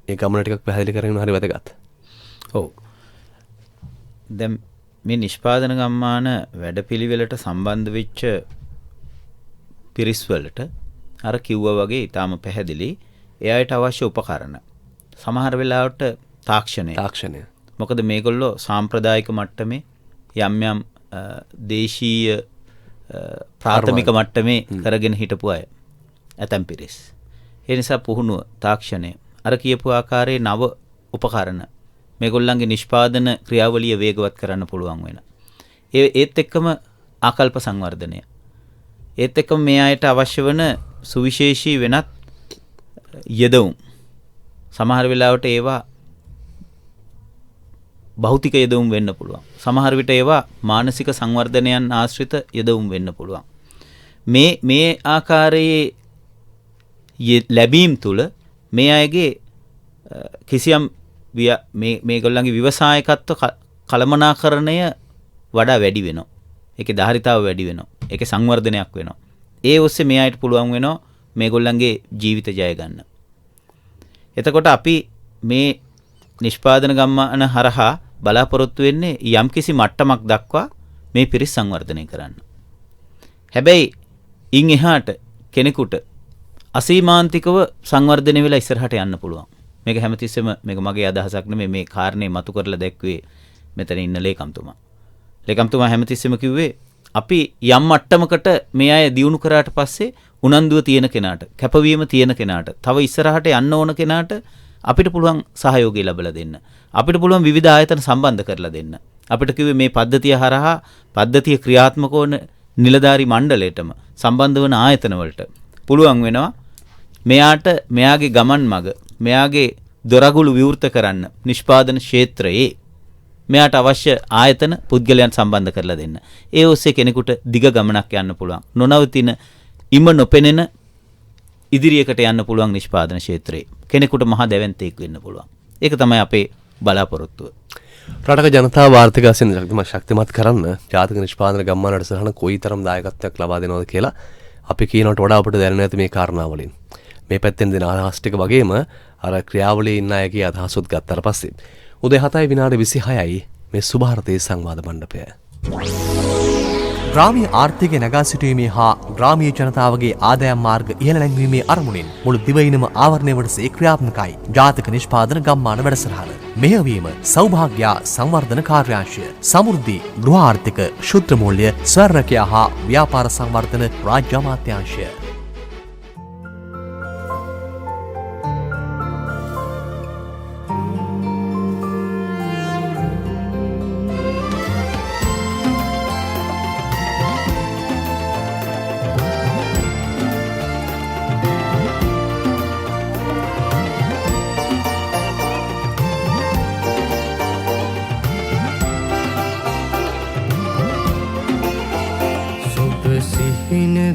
ඒ ගමන ටිකක් පැහැදිලි කරගෙන හරි වැදගත්. ඔව්. දැන් මේ නිෂ්පාදන ගම්මාන වැඩපිළිවෙලට සම්බන්ධ වෙච්ච පිරිස් වලට අර කිව්වා වගේ ඊටාම පැහැදිලි එයාට අවශ්‍ය උපකරණ සමහර වෙලාවට තාක්ෂණය මොකද මේගොල්ලෝ සාම්ප්‍රදායික මට්ටමේ යම් දේශීය ප්‍රාථමික මට්ටමේ කරගෙන හිටපු අය ඇතැම් පිරිස්. ඒ නිසා පුහුණුව තාක්ෂණය අර කියපු ආකාරයේ නව උපකරණ මේගොල්ලන්ගේ නිෂ්පාදන ක්‍රියාවලිය වේගවත් කරන්න පුළුවන් වෙන. ඒත් එක්කම ආකල්ප සංවර්ධනය. ඒත් එක්කම මේ අයට අවශ්‍ය වන සුවිශේෂී වෙනත් යෙදවුම් සමහර වෙලාවට ඒවා භෞතික යෙදවුම් වෙන්න පුළුවන්. සමහර විට ඒවා මානසික සංවර්ධනයන් ආශ්‍රිත යෙදවුම් වෙන්න පුළුවන්. මේ ආකාරයේ ලැබීම් තුළ මේ අයගේ කිසියම් මේගොල්ලන්ගේ ව්‍යවසායකත්ව කළමනාකරණය වඩා වැඩි වෙනවා. ඒකේ ධාරිතාව වැඩි වෙනවා. ඒකේ සංවර්ධනයක් වෙනවා. ඒ ඔස්සේ මේ අයට පුළුවන් වෙනවා මේගොල්ලන්ගේ ජීවිත ජය ගන්න. එතකොට අපි මේ නිෂ්පාදන ගම්මාන හරහා බලාපොරොත්තු වෙන්නේ යම්කිසි මට්ටමක් දක්වා මේ පිරිස් සංවර්ධනය කරන්න. හැබැයි ඉන් එහාට කෙනෙකුට අසීමාන්තිකව සංවර්ධනය වෙලා ඉස්සරහට යන්න පුළුවන්. මේක හැමතිස්සෙම මේක මගේ අදහසක් නෙමෙයි මේ කාරණේ මතු කරලා දැක්වේ මෙතන ඉන්න ලේකම්තුමා. ලේකම්තුමා හැමතිස්සෙම කිව්වේ අපි යම් මට්ටමකට මේ අය දියුණු කරාට පස්සේ උනන්දුව තියෙන කෙනාට, කැපවීම තියෙන කෙනාට, තව ඉස්සරහට යන්න ඕන කෙනාට අපිට පුළුවන් සහයෝගය ලැබලා දෙන්න. අපිට පුළුවන් විවිධ ආයතන සම්බන්ධ කරලා දෙන්න. අපිට කිව්වේ මේ පද්ධතිය හරහා පද්ධතිය ක්‍රියාත්මක වන නිලධාරි මණ්ඩලයටම සම්බන්ධ වන ආයතන වලට පුළුවන් වෙනවා මෙයාට මෙයාගේ ගමන් මඟ මෙයාගේ දොරගුළු විවෘත කරන්න නිෂ්පාදන ක්ෂේත්‍රයේ මෙයාට අවශ්‍ය ආයතන පුද්ගලයන් සම්බන්ධ කරලා දෙන්න. ඒ ඔස්සේ කෙනෙකුට දිග ගමනක් යන්න පුළුවන්. නොනවතින ඉම නොපෙනෙන ඉදිරියකට යන්න පුළුවන් නිෂ්පාදන ක්ෂේත්‍රයේ. කෙනෙකුට මහා දැවැන්තයෙක් වෙන්න පුළුවන්. ඒක තමයි අපේ බලාපොරොත්තුව. රටක ජනතාව ආර්ථික වශයෙන් ශක්තිමත් කරන්න ජාතික නිෂ්පාදන ගම්මාන වැඩසටහන කොයිතරම් දායකත්වයක් ලබා දෙනවද කියලා අපි කියනට වඩා අපිට දැනෙන ඇති මේ කාරණාවලින්. මේ පැත්තෙන් දෙන අදහස් ටික වගේම අර ක්‍රියාවලියේ ඉන්න අයගේ අදහසුත් ගත්තට පස්සේ උදේ 7:26 මේ සුභාරතේ සංවාද මණ්ඩපය. ග්‍රාමීය ආර්ථිකය නගා සිටුවීමේ හා ග්‍රාමීය ජනතාවගේ ආදායම් මාර්ග ඉහළ නැංවීමේ අරමුණින් මුළු දිවයිනම ආවරණය වටසේ ක්‍රියාත්මකයි ජාතික නිෂ්පාදන ගම්මාන වැඩසටහන. මෙහෙයවීම සෞභාග්‍ය සංවර්ධන කාර්යාංශය, සමෘද්ධි ගෘහ ආර්ථික ශුද්ධ මූල්‍ය ස්වර්ණකයා හා ව්‍යාපාර සංවර්ධන රාජ්‍ය අමාත්‍යාංශය.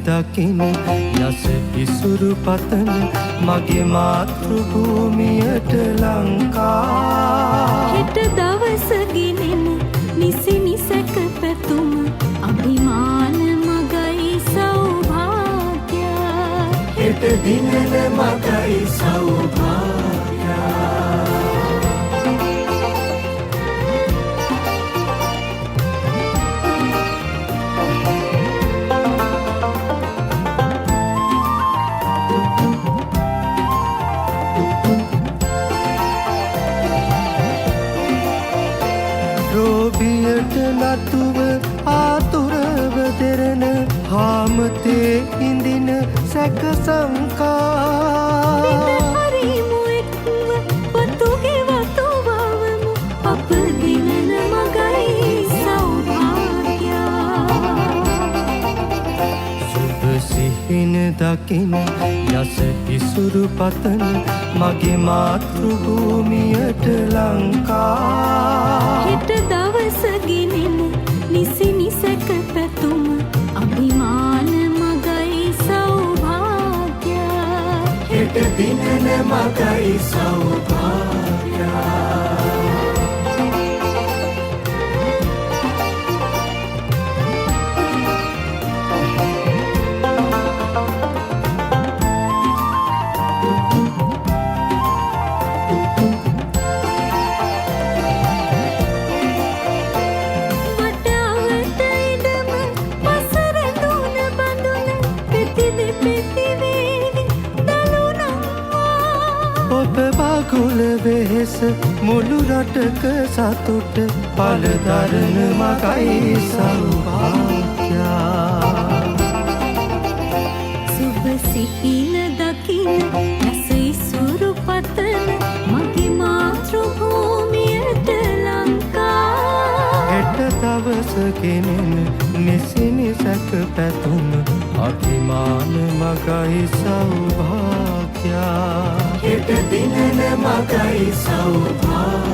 දකින යස ඉසුරු පතන මගේ මාතෘ භූමියට ලංකා හෙට දවස ගෙනෙන නිසි නිසක පැතුම අභිමාන මගයි සෞභාග්‍ය හෙට දිනන මගයි සෞභාග්‍ය නතුව ආතුරව දෙරන හාමතේ ඉඳින සැක සංකා හරිමු එක්ම පතුගේ වතුවවමු අප දිනන මගයි සෞභාග්‍ය සුබ සිහින දකින යස ඉසුරු පතන මගේ මාතෘ භූමියට ලංකා හෙට දවස ගෙනෙන නිසි නිසක පැතුම අභිමාන මගයි සෞභාග්‍ය හෙට දිනන මගයි සෞභාග්‍ය කුල වෙහෙස මුළු රටක සතුට පළදරන මගයි සෞභාග්‍යා සුබ සිහින දකින යස ඉසුරු පතන මගේ මාතෘ භූමියට ලංකා හෙට දවස ගෙනෙන නිසි නිසක පැතුම අභිමාන මගයි සෞභාග්‍යා හෙට දිනන මගයි සෞභාග්‍යා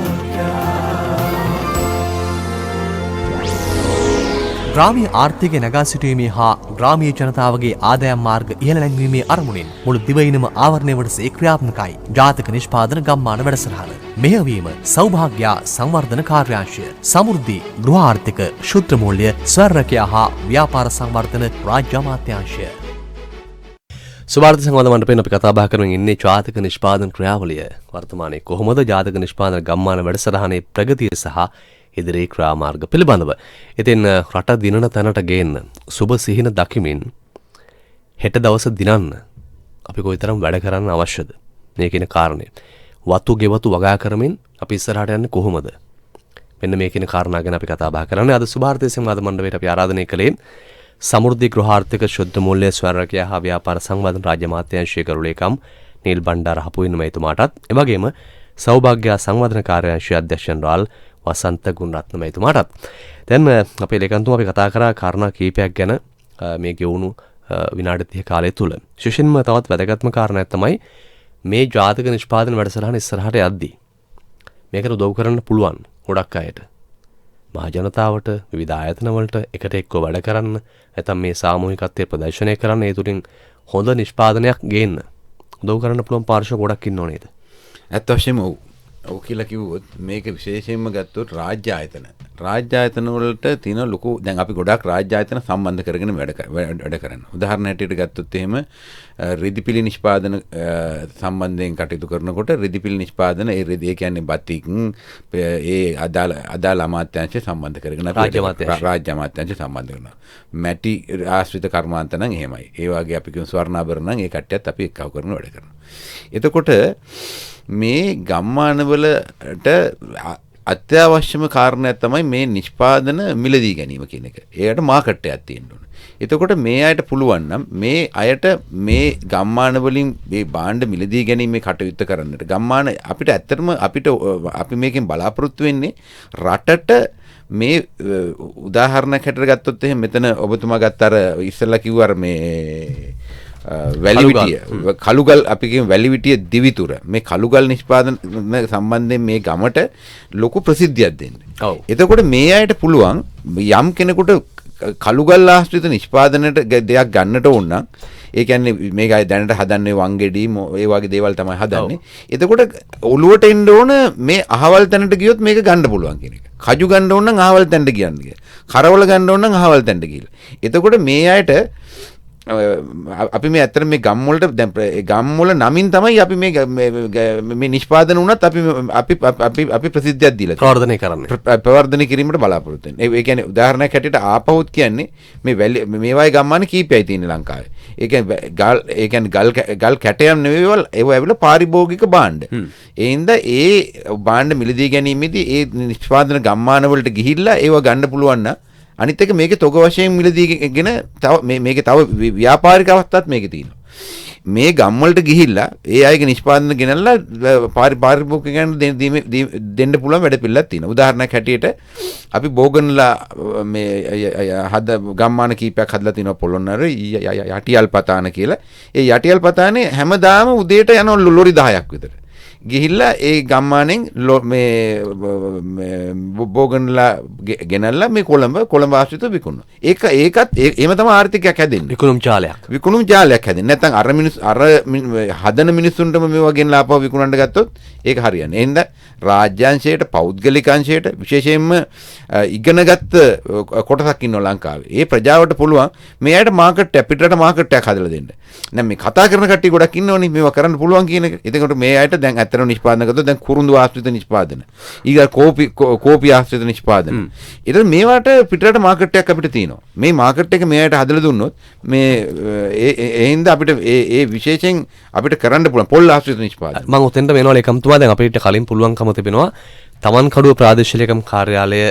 ග්‍රාමීය ආර්ථිකය නගා සිටුවීමේ හා ග්‍රාමීය ජනතාවගේ ආදායම් මාර්ග ඉහළ නැංවීමේ අරමුණින් මුළු දිවයිනම ආවරණය වටසේ ක්‍රියාත්මකයි ජාතික නිෂ්පාදන ගම්මාන වැඩසටහන. මෙහෙයවීම සෞභාග්‍ය සංවර්ධන කාර්යාංශය, සමෘද්ධි ගෘහ ආර්ථික ශුද්ධ මූල්‍ය ස්වර්ණකයා හා ව්‍යාපාර සංවර්ධන රාජ්‍ය අමාත්‍යාංශය. සුභාර්ථ සංවාද මණ්ඩපයෙන් අපි කතා බහ කරමින් ඉන්නේ ජාතික නිෂ්පාදන ක්‍රියාවලිය වර්තමානයේ කොහොමද ජාතික නිෂ්පාදන ගම්මාන වැඩසටහනේ ප්‍රගතිය සහ ඉදිරි ක්‍රියාමාර්ග පිළිබඳව. ඉතින් රට දිනන තැනට ගේන්න සුබ සිහින දකිමින් හෙට දවස දිනන්න අපි කොයිතරම් වැඩ කරන්න අවශ්‍යද මේ කියන කාරණේ. වතු ගෙවතු වගා කරමින් අපි ඉස්සරහට යන්නේ කොහොමද? මෙන්න මේ කියන කාරණා ගැන අපි කතා බහ කරන්නේ. අද සුභාර්ථය සංවාද මණ්ඩපයට අපි ආරාධනය කළේ සමෘද්ධි ගෘහාර්ථික ශුද්ධ මූල්‍ය ස්වර්ණකයා හා ව්‍යාපාර සංවර්ධන රාජ්‍ය අමාත්‍යාංශයේ කරු ලේකම් නිල් බණ්ඩාර හපුවින් මැතිතුමාටත් එවැගේම සෞභාග්‍ය සංවර්ධන කාර්යාංශයේ අධ්‍යක්ෂ ජනරාල් වසන්ත ගුණරත්න මැතිතුමාටත්. දැන් අපේ ලේකම්තුමා අපි කතා කරා කාරණා කීපයක් ගැන මේ ගෙවුණු විනාඩි 30 කාලය තුල. විශේෂයෙන්ම තවත් වැදගත්ම කාරණයක් තමයි මේ ජාතක නිෂ්පාදන වැඩසටහන ඉස්සරහට යද්දී මේකට උදව් කරන්න පුළුවන් ගොඩක් අයට. මහ ජනතාවට විවිධ ආයතන වලට එකට එක්ව වැඩ කරන්න නැත්නම් මේ සාමූහිකත්වයේ ප්‍රදර්ශනය කරන්න ඒ තුලින් හොඳ නිෂ්පාදනයක් ගේන්න උදව් කරන්න පුළුවන් පාර්ශ්ව ගොඩක් ඉන්නව නේද? ඇත්ත වශයෙන්ම ඔව් කියලා කිව්වොත් මේක විශේෂයෙන්ම ගත්තොත් රාජ්‍ය ආයතන වලට තියෙන ලොකු දැන් අපි ගොඩක් රාජ්‍ය ආයතන සම්බන්ධ කරගෙන වැඩ කරනවා. උදාහරණ හැටියට ගත්තොත් එහෙම රිදිපිලි නිෂ්පාදන සම්බන්ධයෙන් කටයුතු කරනකොට රිදිපිලි නිෂ්පාදන ඒ කියන්නේ බතික් ඒ අදාළ අමාත්‍යාංශය සම්බන්ධ කරගෙන රාජ්‍ය අමාත්‍යාංශය සම්බන්ධ කරනවා. මැටි ආශ්‍රිත කර්මාන්ත නම් එහෙමයි. ඒ වගේ අපි කියන ස්වර්ණාභරණ නම් ඒ කට්ටියත් අපි එක්කව කරන වැඩ කරනවා. එතකොට මේ ගම්මානවලට අත්‍යවශ්‍යම කාරණයක් තමයි මේ නිෂ්පාදන මිලදී ගැනීම කියන එක. ඒකට මාකට් එකක් තියෙන්න ඕනේ. එතකොට මේ අයට පුළුවන් නම් මේ අයට මේ ගම්මාන වලින් මේ භාණ්ඩ මිලදී ගැනීමේ කටයුත්ත කරන්නට ගම්මාන අපිට ඇත්තටම අපි මේකෙන් බලාපොරොත්තු වෙන්නේ රටට මේ උදාහරණයක් හැටියට ගත්තොත් එහෙනම් මෙතන ඔබතුමා ගත්ත අර ඉස්සෙල්ලා කිව්ව අර මේ වැලිවිටිය කළුගල් අපි කියන වැලිවිටිය දිවිතුර මේ කළුගල් නිෂ්පාදන සම්බන්ධයෙන් මේ ගමට ලොකු ප්‍රසිද්ධියක් දෙන්න. එතකොට මේ අයට පුළුවන් යම් කෙනෙකුට කළුගල් ආශ්‍රිත නිෂ්පාදනයට දෙයක් ගන්නට ඕන නම් ඒ කියන්නේ මේක අය දැනට හදන්නේ වංගෙඩි ඒ වගේ දේවල් තමයි හදන්නේ. එතකොට ඔළුවට එන්න ඕන මේ අහවල් තැනට ගියොත් මේක ගන්න පුළුවන් කියන එක. කජු ගන්න ඕන නම් අහවල් තැනට කියන්නේ. කරවල ගන්න ඕන නම් අහවල් තැනට ගිහලා. එතකොට මේ අයට අපි මේ ඇත්තට මේ ගම් වලට දැන් ගම් වල නමින් තමයි අපි මේ නිෂ්පාදන වුණත් අපි ප්‍රසිද්ධියක් දීලා ප්‍රවර්ධනය කිරීමට බලාපොරොත්තු වෙන්නේ. ඒ කියන්නේ උදාහරණයක් හැටියට ආපහුත් කියන්නේ මේ වගේ ගම්මාන කීපයයි තියෙන ලංකාවේ. ඒ කියන්නේ ගල් කැටයම් නෙවෙයි ඒව ඇවිල්ලා පාරිභෝගික භාණ්ඩ. ඒ හින්දා ඒ භාණ්ඩ මිලදී ගැනීමේදී ඒ නිෂ්පාදන ගම්මාන වලට ගිහිල්ලා ඒව ගන්න පුළුවන් නම් අනිත් එක මේකේ තොග වශයෙන් මිලදීගෙන තව මේකේ තව ව්‍යාපාරික අවස්ථාවක් මේකේ තියෙනවා. මේ ගම් වලට ගිහිල්ලා ඒ අයගේ නිෂ්පාදන ගෙනල්ලා පාරිභෝගිකයන් දෙන්න පුළුවන් වැඩ පිළිලක් තියෙනවා. උදාහරණයක් හැටියට අපි බෝගන්ලා මේ ගම්මාන කීපයක් හදලා තිනවා පොළොන්නර යටියල් පතාන කියලා. ඒ යටියල් පතානේ හැමදාම උදේට යන ලොරි 10ක් විතර. ගිහිල්ලා ඒ ගම්මානෙන් මේ බෝගන්ලා ගෙනල්ලා මේ කොළඹ ආශ්‍රිතව විකුණනවා. ඒකත් එහෙම තමයි ආර්ථිකයක් හැදෙන්නේ. විකුණුම් ජාලයක් හැදෙන්නේ. නැත්නම් අර හදන මිනිස්සුන්ටම මේවා ගෙනලා ආපහු විකුණන්න ගත්තොත් ඒක හරියන්නේ. එහෙනම් රාජ්‍යාංශයට පෞද්ගලික අංශයට විශේෂයෙන්ම ඉගෙනගත්ත කොටසක් ඉන්නවා ලංකාවේ. ඒ ප්‍රජාවට පුළුවන් මේ අයට මාකට් එක පිටරට මාකට් එකක් හදලා දෙන්න. දැන් මේ කතා කරන කට්ටිය ගොඩක් ඉන්නවනේ මේවා කරන්න පුළුවන් කියන එක. එතකොට මේ අයට දැන් ඇත්තටම නිෂ්පාදන කරද්දී දැන් කුරුඳු ආශ්‍රිත නිෂ්පාදන. ඊගා කෝපි ආශ්‍රිත නිෂ්පාදන. ඊට මේවට පිටරට මාකට් එකක් අපිට තියෙනවා. මේ මාකට් එක මේ අයට හදලා දුන්නොත් මේ ඒ හින්දා අපිට ඒ විශේෂයෙන් අපිට කරන්න පුළුවන් පොල් ආශ්‍රිත නිෂ්පාදන. මම උතෙන්ට වෙනවා ලේකම්තුමා දැන් අපිට කලින් පුළුවන්කම තිබෙනවා තමන් කඩුව ප්‍රාදේශීය ලේකම් කාර්යාලය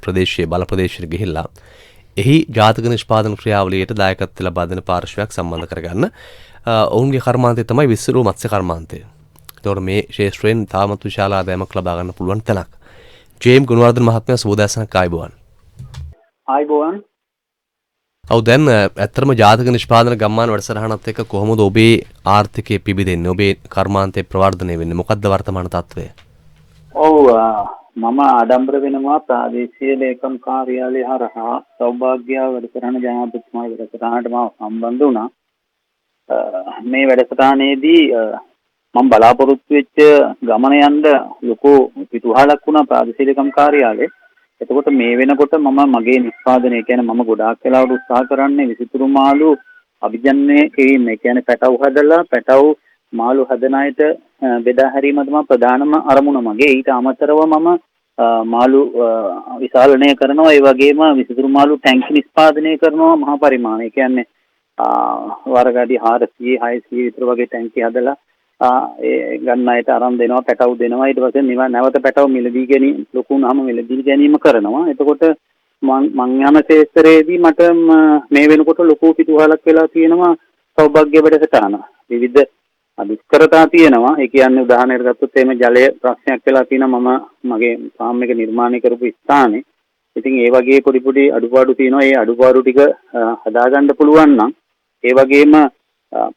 ප්‍රදේශීය බල ප්‍රදේශයට ගිහිල්ලා එහි ජාතක නිෂ්පාදන ක්‍රියාවලියට දායකත්ව ලබා දෙන පාර්ශ්වයක් සම්බන්ධ කරගන්න. ඔවුන්ගේ කර්මාන්තය තමයි විස්සරු මත්ස්‍ය කර්මාන්තය. ඒතකොට මේ ශේෂ්ත්‍රයෙන් තාමත් විශාල ආදායමක් ලබා ගන්න පුළුවන් තැනක්. ජේම් ගුණවර්ධන මහත්මයා සුබෝදෑසනක් ආයුබෝවන්. ආයුබෝවන්. ඔව් දැන් ඇත්තටම ජාතක නිෂ්පාදන ගම්මාන වැඩසටහනත් එක්ක කොහොමද ඔබේ ආර්ථිකය පිබිදෙන්නේ? ඔබේ කර්මාන්තය ප්‍රවර්ධනය වෙන්නේ? මොකක්ද වර්තමාන තත්ත්වය? ඔව් මම ආඩම්බර වෙනවා ප්‍රාදේශීය ලේකම් කාර්යාලය හරහා සෞභාග්‍ය වැඩසටහන ජනාධිපතිතුමාගේ වැඩසටහනට මම සම්බන්ධ වුණා. මේ වැඩසටහනේදී මම බලාපොරොත්තු වෙච්ච ගමන යන්න ලොකු පිටුහලක් වුණා ප්‍රාදේශීය ලේකම් කාර්යාලයේ. එතකොට මේ වෙනකොට මම මගේ නිෂ්පාදනය කියන්නේ මම ගොඩාක් වෙලාවට උත්සාහ කරන්නේ විසිතුරු මාළු අභිජන්‍ය කිරීම. ඒ කියන්නේ පැටව හදලා පැටව මාළු හදන අයට බෙදා හැරීම තමයි ප්‍රධානම අරමුණ මගේ. ඊට අමතරව මම මාළු විශාලනය කරනවා. ඒ වගේම විසිතුරු මාළු ටැංකි නිෂ්පාදනය කරනවා මහා පරිමාණ. ඒ කියන්නේ වරගඩි 400 600 විතර වගේ ටැංකි හදලා ගන්න අයට අරන් දෙනවා, පැටව් දෙනවා. ඊට පස්සේ නැවත පැටව් මිලදී ගැනීම ලොකු වුණාම මිලදී ගැනීම කරනවා. එතකොට මං යන ක්ෂේත්‍රයේදී මට මේ වෙනකොට ලොකු පිටුවහලක් වෙලා තියෙනවා සෞභාග්‍ය වැඩසටහන. විවිධ දුෂ්කරතා තියෙනවා. ඒ කියන්නේ උදාහරණයක් ගත්තොත් එහෙම ජලය ප්‍රශ්නයක් වෙලා තියෙනවා මම මගේ ෆාම් එක නිර්මාණය කරපු ස්ථානේ. ඉතින් ඒ වගේ පොඩි අඩුපාඩු තියෙනවා. ඒ අඩුපාඩු ටික හදාගන්න පුළුවන් නම් ඒ වගේම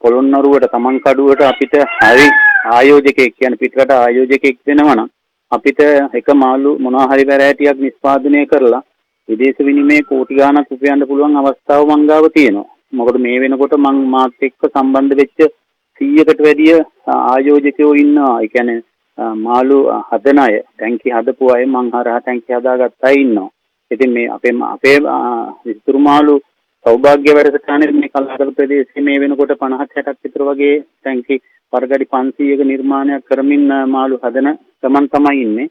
පොළොන්නරුවට තමන් කඩුවට අපිට හරි ආයෝජකයෙක් කියන්නේ පිටරට ආයෝජකයෙක් වෙනවා නම් අපිට එක මාළු මොනවා හරි වැරෑටියක් නිෂ්පාදනය කරලා විදේශ විනිමය කෝටි ගාණක් උපයන්න පුළුවන් අවස්ථාව මං ගාව තියෙනවා. මොකද මේ වෙනකොට මං මාත් එක්ක සම්බන්ධ වෙච්ච 100කට වැඩිය ආයෝජකයෝ ඉන්නවා. ඒ කියන්නේ මාළු හදන අය, ටැංකි හදපු අය, මං හරහා ටැංකි හදාගත්ත අය ඉන්නවා. ඉතින් මේ අපේ විස්තර මාළු සෞභාග්‍ය වැඩසටහනේ මේ කලාකර ප්‍රදේශයේ මේ වෙනකොට 50-60ක් විතර වගේ ටැංකි වර්ගඩි 500ක නිර්මාණයක් කරමින් මාළු හදන ගමන් තමයි ඉන්නේ.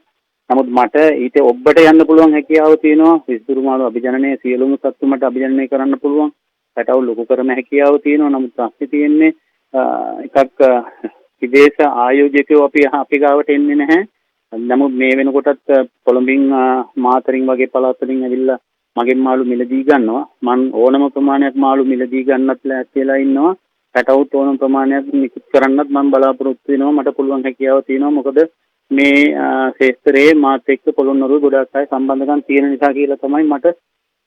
නමුත් මට ඊට ඔබට යන්න පුළුවන් හැකියාව තියෙනවා. විස්තර මාළු අභිජනනයේ සියලුම සත්තු මට අභිජනනය කරන්න පුළුවන්. පැටවු ලොකු කරන හැකියාව තියෙනවා. නමුත් ප්‍රශ්නේ තියෙන්නේ එකක් විදේශ ආයෝජකයෝ අපි ගාවට එන්නේ නැහැ. නමුත් මේ වෙනකොටත් කොළඹින් මාතරින් වගේ පළාත් වලින් ඇවිල්ලා මගෙන් මාළු මිලදී ගන්නවා. මම ඕනම ප්‍රමාණයක් මාළු මිලදී ගන්නත් ලෑස්තිලා ඉන්නවා. පැටවුත් ඕනම ප්‍රමාණයක් නිකුත් කරන්නත් මම බලාපොරොත්තු වෙනවා. මට පුළුවන් හැකියාව තියෙනවා. මොකද මේ ශේත්‍රයේ මාත් එක්ක පොළොන්නරුවේ ගොඩක් අය සම්බන්ධකම් තියෙන නිසා කියලා තමයි මට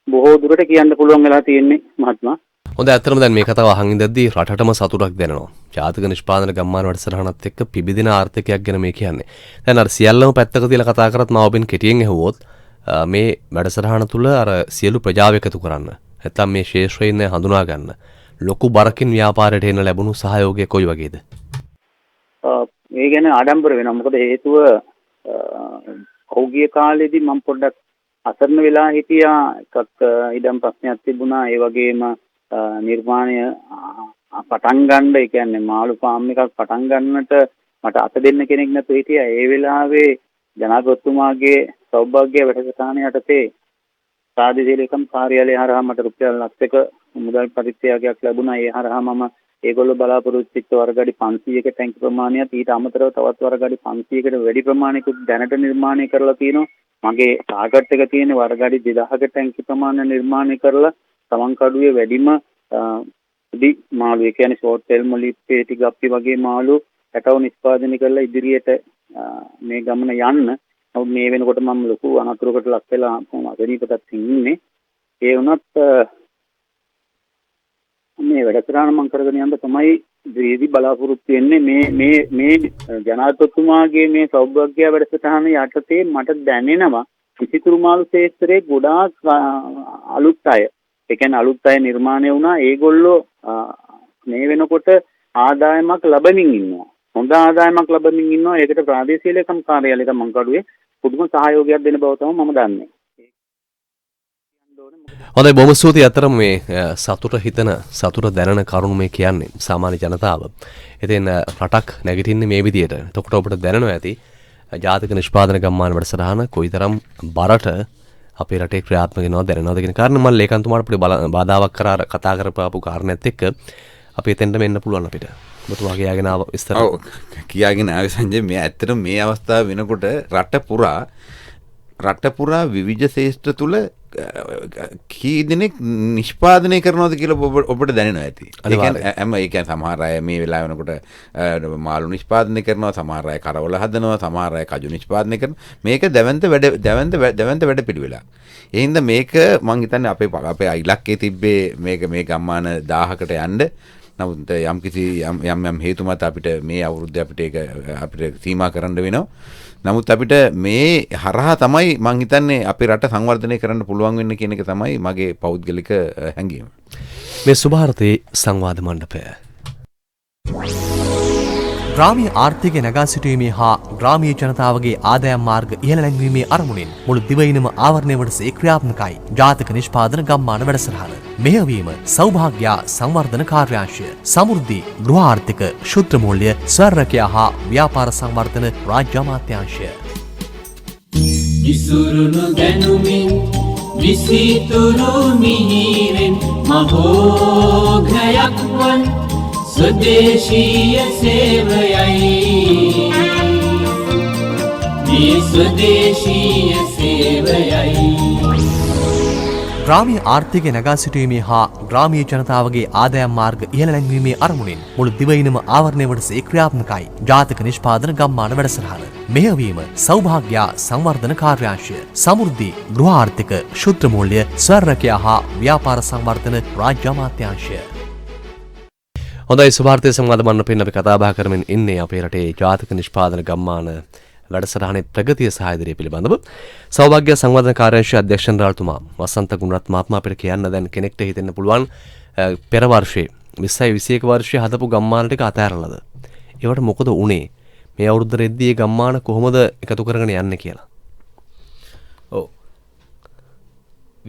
බොහෝ දුරට කියන්න පුළුවන් වෙලා තියෙන්නේ මහත්මයා. හොඳ ඇත්තටම දැන් මේ කතාව අහන් ඉඳද්දී රටටම සතුටක් දැනෙනවා. ජාතික නිෂ්පාදන ගම්මාන වැඩසටහනත් එක්ක පිබිදෙන ආර්ථිකයක් ගැන මේ කියන්නේ. දැන් අර සියල්ලම පැත්තක තියලා කතා කරත් මම ඔබෙන් කෙටියෙන් ඇහුවොත් මේ වැඩසටහන තුල අර සියලු ප්‍රජාව එකතු කරන්න නැත්නම් මේ ශේෂ්ත්‍රයෙන් හඳුනා ගන්න ලොකු බරකින් ව්‍යාපාරයට එන්න ලැබුණු සහයෝගය කොයි වගේද? මේ ගැන ආඩම්බර වෙනවා. මොකද හේතුව කෞගිය කාලේදී මම පොඩ්ඩක් අසරණ වෙලා හිටියා. එකක් ඉඩම් ප්‍රශ්නයක් තිබුණා. ඒ වගේම නිර්මාණය පටන් ගන්න, ඒ කියන්නේ මාළු ෆාම් එකක් පටන් ගන්නට මට අත දෙන්න කෙනෙක් නැතුව හිටියා. ඒ වෙලාවේ ජනාධිපතිතුමාගේ සෞභාග්‍ය වැඩසටහන යටතේ ප්‍රාදේශීය ලේකම් කාර්යාලය හරහා මට රුපියල් ලක්ෂයක මුදල් පරිත්‍යාගයක් ලැබුණා. ඒ හරහා මම ඒගොල්ලෝ බලාපොරොත්තු වෙච්ච වර්ගඩි 500ක ටැංකි ප්‍රමාණයත් ඊට අමතරව තවත් වර්ගඩි 500කට වැඩි ප්‍රමාණයකුත් දැනට නිර්මාණය කරලා තියෙනවා. මගේ ටාගට් එක තියෙන වර්ගඩි 2000ක ටැංකි ප්‍රමාණය නිර්මාණය කරලා තමන් කඩුවේ වැඩිම දි මාළු, ඒ කියන්නේ ෂෝට් ටේල් මොලිප්පේ ටිගප්පි වගේ මාළු පැටව නිෂ්පාදනය කරලා ඉදිරියට මේ ගමන යන්න. නමුත් මේ වෙනකොට මම ලොකු අනතුරකට ලක් වෙලා අගනීපතත් ඉන්නේ. ඒ වුණත් මේ වැඩසටහන මම කරගෙන යන්න තමයි දීදී බලාපොරොත්තු වෙන්නේ. මේ ජනාධිපතිතුමාගේ මේ සෞභාග්‍ය වැඩසටහන යටතේ මට දැනෙනවා විසිතුරු මාළු ක්ෂේත්‍රයේ ගොඩාක් අලුත් අය, ඒ කියන්නේ අලුත් අය නිර්මාණය වුණා. ඒගොල්ලෝ මේ වෙනකොට ආදායමක් ලැබමින් ඉන්නවා. හොඳ ආදායමක් ලැබමින් ඉන්නවා. ඒකට ප්‍රාදේශීය ලේකම් කාර්යාලයට මම කඩුවේ පුදුම සහයෝගයක් දෙන බව තමයි මම දන්නේ. හොඳයි, බොහොම ස්තුතියි. අතරම මේ සතුට හිතන සතුට දැනන කරුණු මේ කියන්නේ සාමාන්‍ය ජනතාව. ඉතින් රටක් නැගිටින්නේ මේ විදියට. එතකොට ඔබට දැනෙනවා ඇති ජාතික නිෂ්පාදන ගම්මාන වැඩසටහන කොයිතරම් බරට අපේ රටේ ක්‍රියාත්මක වෙනවද දැනෙනවද කියන කාරණා. මම ලේකම්තුමාට පොඩි බාධාවක් කරා කතා කරපාපු කාරණේත් එක්ක අපි එතෙන්ට මෙන්න පුළුවන් අපිට. ඔබතුමා කියාගෙන ආව විස්තර. ඔව් කියාගෙන ආවේ සංජය. මේ ඇත්තටම මේ අවස්ථාව වෙනකොට රට පුරා විවිධ ශේෂ්ත්‍ර තුල කී දෙනෙක් නිෂ්පාදනය කරනවද කියලා ඔබට දැනෙනවා ඇති. ඒ කියන්නේ සමහර අය මේ වෙලාව වෙනකොට මාළු නිෂ්පාදනය කරනවා, සමහර අය කරවල හදනවා, සමහර අය කජු නිෂ්පාදනය කරනවා. මේක දැවැන්ත වැඩ පිළිවෙලක්. ඒ හින්දා මේක මං හිතන්නේ අපේ ඉලක්කයේ තිබ්බේ මේ ගම්මාන 1000කට යන්න. නමුත් යම් හේතු මත අපිට මේ අවුරුද්දේ අපිට සීමා කරන්න වෙනවා. නමුත් අපිට මේ හරහා තමයි මං හිතන්නේ අපේ රට සංවර්ධනය කරන්න පුළුවන් වෙන්නේ කියන එක තමයි මගේ පෞද්ගලික හැඟීම. මේ සුභාරතේ සංවාද මණ්ඩපය ග්‍රාමීය ආර්ථිකය නගා සිටුවීමේ හා ග්‍රාමීය ජනතාවගේ ආදායම් මාර්ග ඉහළ නැංවීමේ අරමුණින් මුළු දිවයිනම ආවරණය වටසේ ක්‍රියාත්මකයි ජාතික නිෂ්පාදන ගම්මාන වැඩසටහන. මෙහෙයවීම සෞභාග්‍ය සංවර්ධන කාර්යාංශය, සමෘද්ධි ගෘහ ආර්ථික ශුද්ධ මූල්‍ය ස්වර්ණකයා හා ව්‍යාපාර සංවර්ධන රාජ්‍ය අමාත්‍යාංශය. විසුරුණු දැනුමින් විසිතුරු මිහිරෙන් මහෝඝයක් වන් ස්වදේශීය සේවයයි මේ ස්වදේශීය සේවයයි ග්‍රාමීය ආර්ථිකය නගා සිටුවීමේ හා ග්‍රාමීය ජනතාවගේ ආදායම් මාර්ග ඉහළ නැංවීමේ අරමුණින් මුළු දිවයිනම ආවරණය වටසේ ක්‍රියාත්මකයි ජාතක නිෂ්පාදන ගම්මාන වැඩසටහන. මෙහෙයවීම සෞභාග්‍ය සංවර්ධන කාර්යාංශය, සමෘද්ධි ගෘහ ආර්ථික ශුද්ධ මූල්‍ය ස්වර්ණකයා හා ව්‍යාපාර සංවර්ධන රාජ්‍ය අමාත්‍යාංශය. හොඳයි සුභාර්ථය සංවාද මණ්ඩපයෙන් අපි කතා බහ කරමින් ඉන්නේ අපේ රටේ ජාතක නිෂ්පාදන ගම්මාන වැඩසටහනේ ප්‍රගතිය සහ ඉදිරිය පිළිබඳව සෞභාග්‍ය සංවර්ධන කාර්යාංශයේ අධ්‍යක්ෂ ජනරාල්තුමා වසන්ත ගුණරත්න මහත්මයා අපිට කියන්න දැන් කෙනෙක්ට හිතෙන්න පුළුවන් පෙර වර්ෂයේ 2021 වර්ෂයේ හදපු ගම්මාන ටික අතහැරලාද ඒවට මොකද උනේ මේ අවුරුද්ද රෙද්දී මේ ගම්මාන කොහොමද එකතු කරගෙන යන්නේ කියලා. ඔව්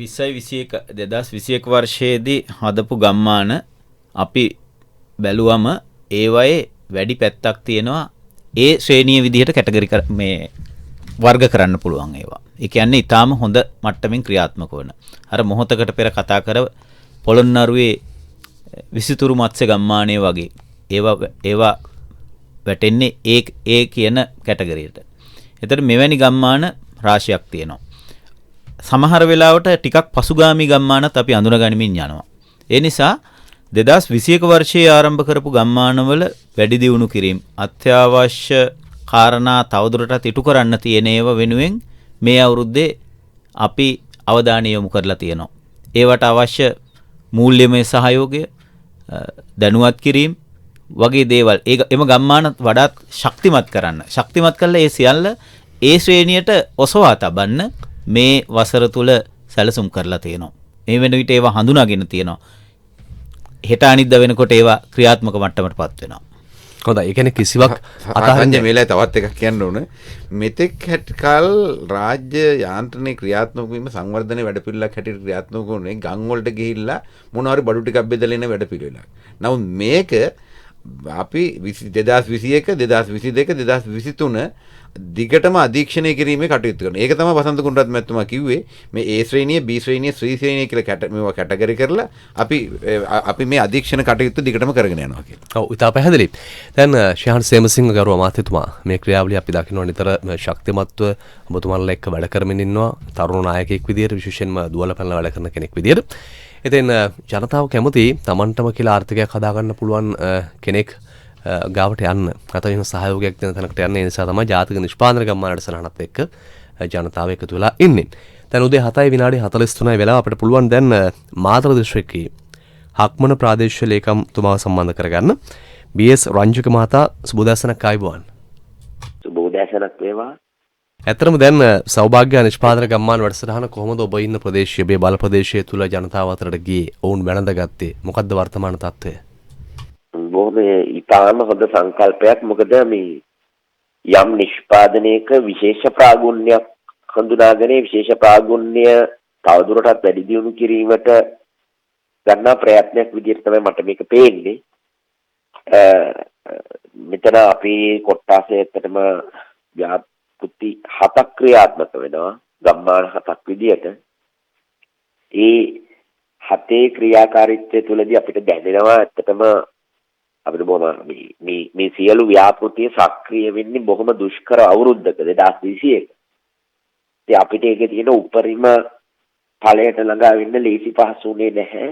2021 වර්ෂයේදී හදපු ගම්මාන අපි බැලුවම ඒවයේ වැඩි පැත්තක් තියෙනවා ඒ ශ්‍රේණිය විදිහට කැටගරි මේ වර්ග කරන්න පුළුවන් ඒවා. ඒ කියන්නේ ඊටාම හොඳ මට්ටමින් ක්‍රියාත්මක වන. අර මොහොතකට පෙර කතා කර පොළොන්නරුවේ විසිතුරු මත්ස්‍ය ගම්මානයේ වගේ ඒවා වැටෙන්නේ ඒ කියන කැටගරියට. එතකොට මෙවැනි ගම්මාන රාශියක් තියෙනවා. සමහර වෙලාවට ටිකක් පසුගාමී ගම්මානත් අපි අඳුනගනිමින් යනවා. ඒ නිසා 2021 වර්ෂයේ ආරම්භ කරපු ගම්මානවල වැඩි දියුණු කිරීම අත්‍යවශ්‍ය කාරණා තවදුරටත් ඉටු කරන්න තියෙන ඒවා වෙනුවෙන් මේ අවුරුද්දේ අපි අවධානය යොමු කරලා තියෙනවා. ඒවට අවශ්‍ය මූල්‍යමය සහයෝගය දැනුවත් කිරීම වගේ දේවල් එම ගම්මාන වඩාත් ශක්තිමත් කරන්න. ශක්තිමත් කළා ඒ සියල්ල ඒ ශ්‍රේණියට ඔසවා තබන්න මේ වසර තුල සැලසුම් කරලා තියෙනවා. මේ වෙන විට ඒවා හඳුනාගෙන තියෙනවා. හෙට අනිද්දා වෙනකොට ඒවා ක්‍රියාත්මක මට්ටමටපත් වෙනවා. හොඳයි. ඒ කියන්නේ කිසිවක් අතහරින්න මේලා තවත් එකක් කියන්න ඕන. මෙතෙක් හැටකල් රාජ්‍ය යාන්ත්‍රණයේ ක්‍රියාත්මක වීම සංවර්ධනයේ වැඩපිළිවෙලක් හැටියට ක්‍රියාත්මක වුණේ ගම් වලට ගිහිල්ලා මොනවාරි බඩු ටිකක් බෙදලා එන වැඩපිළිවෙලක්. නමුත් මේක අපි 2021 2022 2023 දිගටම අධීක්ෂණය කිරීමේ කටයුතු කරනවා. ඒක තමයි වසන්ත කුණරත්න මැතිතුමා කිව්වේ මේ A ශ්‍රේණිය B ශ්‍රේණිය C ශ්‍රේණිය කියලා මේවා කැටගරි කරලා අපි මේ අධීක්ෂණ කටයුතු දිගටම කරගෙන යනවා කියලා. ඔව් ඉතා පැහැදිලි. දැන් ශාහන් සේමසිංහ ගරුව අමාත්‍යතුමා මේ ක්‍රියාවලිය අපි දකිනවා නිතර ශක්තිමත්ව ඔබතුමාලා එක්ක වැඩ කරමින් ඉන්නවා. තරුණ නායකයෙක් විදියට විශේෂයෙන්ම දුවලා පැනලා වැඩ කරන කෙනෙක් විදියට. ඉතින් ජනතාව කැමති Tamanටම කියලා ආර්ථිකයක් හදාගන්න පුළුවන් කෙනෙක් ගාවට යන්න අතවින සහයෝගයක් දෙන තැනකට යන්න. ඒ නිසා තමයි ජාතික නිෂ්පාදන ගම්මාන වැඩසටහනත් එක්ක ජනතාව එකතු වෙලා ඉන්නේ. දැන් උදේ 7:43 වෙලාව අපිට පුළුවන් දැන් මාතර දිස්ත්‍රික්කයේ හක්මන ප්‍රාදේශීය ලේකම්තුමාව සම්බන්ධ කරගන්න. බී.එස්. රංජික මහතා සුබෝදෑසනක් ආයුබෝවන්. සුබෝදෑසනක් වේවා. ඇත්තටම දැන් සෞභාග්‍ය නිෂ්පාදන ගම්මාන වැඩසටහන කොහොමද ඔබ ඉන්න ප්‍රදේශයේ මේ බල ප්‍රදේශයේ තුල ජනතාව අතරට ගියේ? ඔවුන් වැළඳගත්තේ මොකද්ද වර්තමාන තත්ත්වය? බොහොම ඉතාම හොඳ සංකල්පයක්. මොකද මේ යම් නිෂ්පාදනයක විශේෂ ප්‍රාගුණ්‍යයක් හඳුනාගෙන විශේෂ ප්‍රාගුණ්‍ය තවදුරටත් වැඩි දියුණු කිරීමට ගන්නා ප්‍රයත්නයක් විදිහට තමයි මට මේක පේන්නේ. මෙතන අපි කොට්ටාසේ ඇත්තටම ව්‍යාපෘති 7ක් ක්‍රියාත්මක වෙනවා ගම්මාන 7ක් විදිහට. ඒ 7 ක්‍රියාකාරීත්වය තුළදී අපිට දැනෙනවා ඇත්තටම අපිට බොහොම මේ සියලු ව්‍යාපෘතිය සක්‍රිය වෙන්නේ බොහොම දුෂ්කර අවුරුද්දක 2021. ඉතින් අපිට ඒකේ තියෙන උපරිම ඵලයට ළඟා වෙන්න ලීසි පහසුුනේ නැහැ.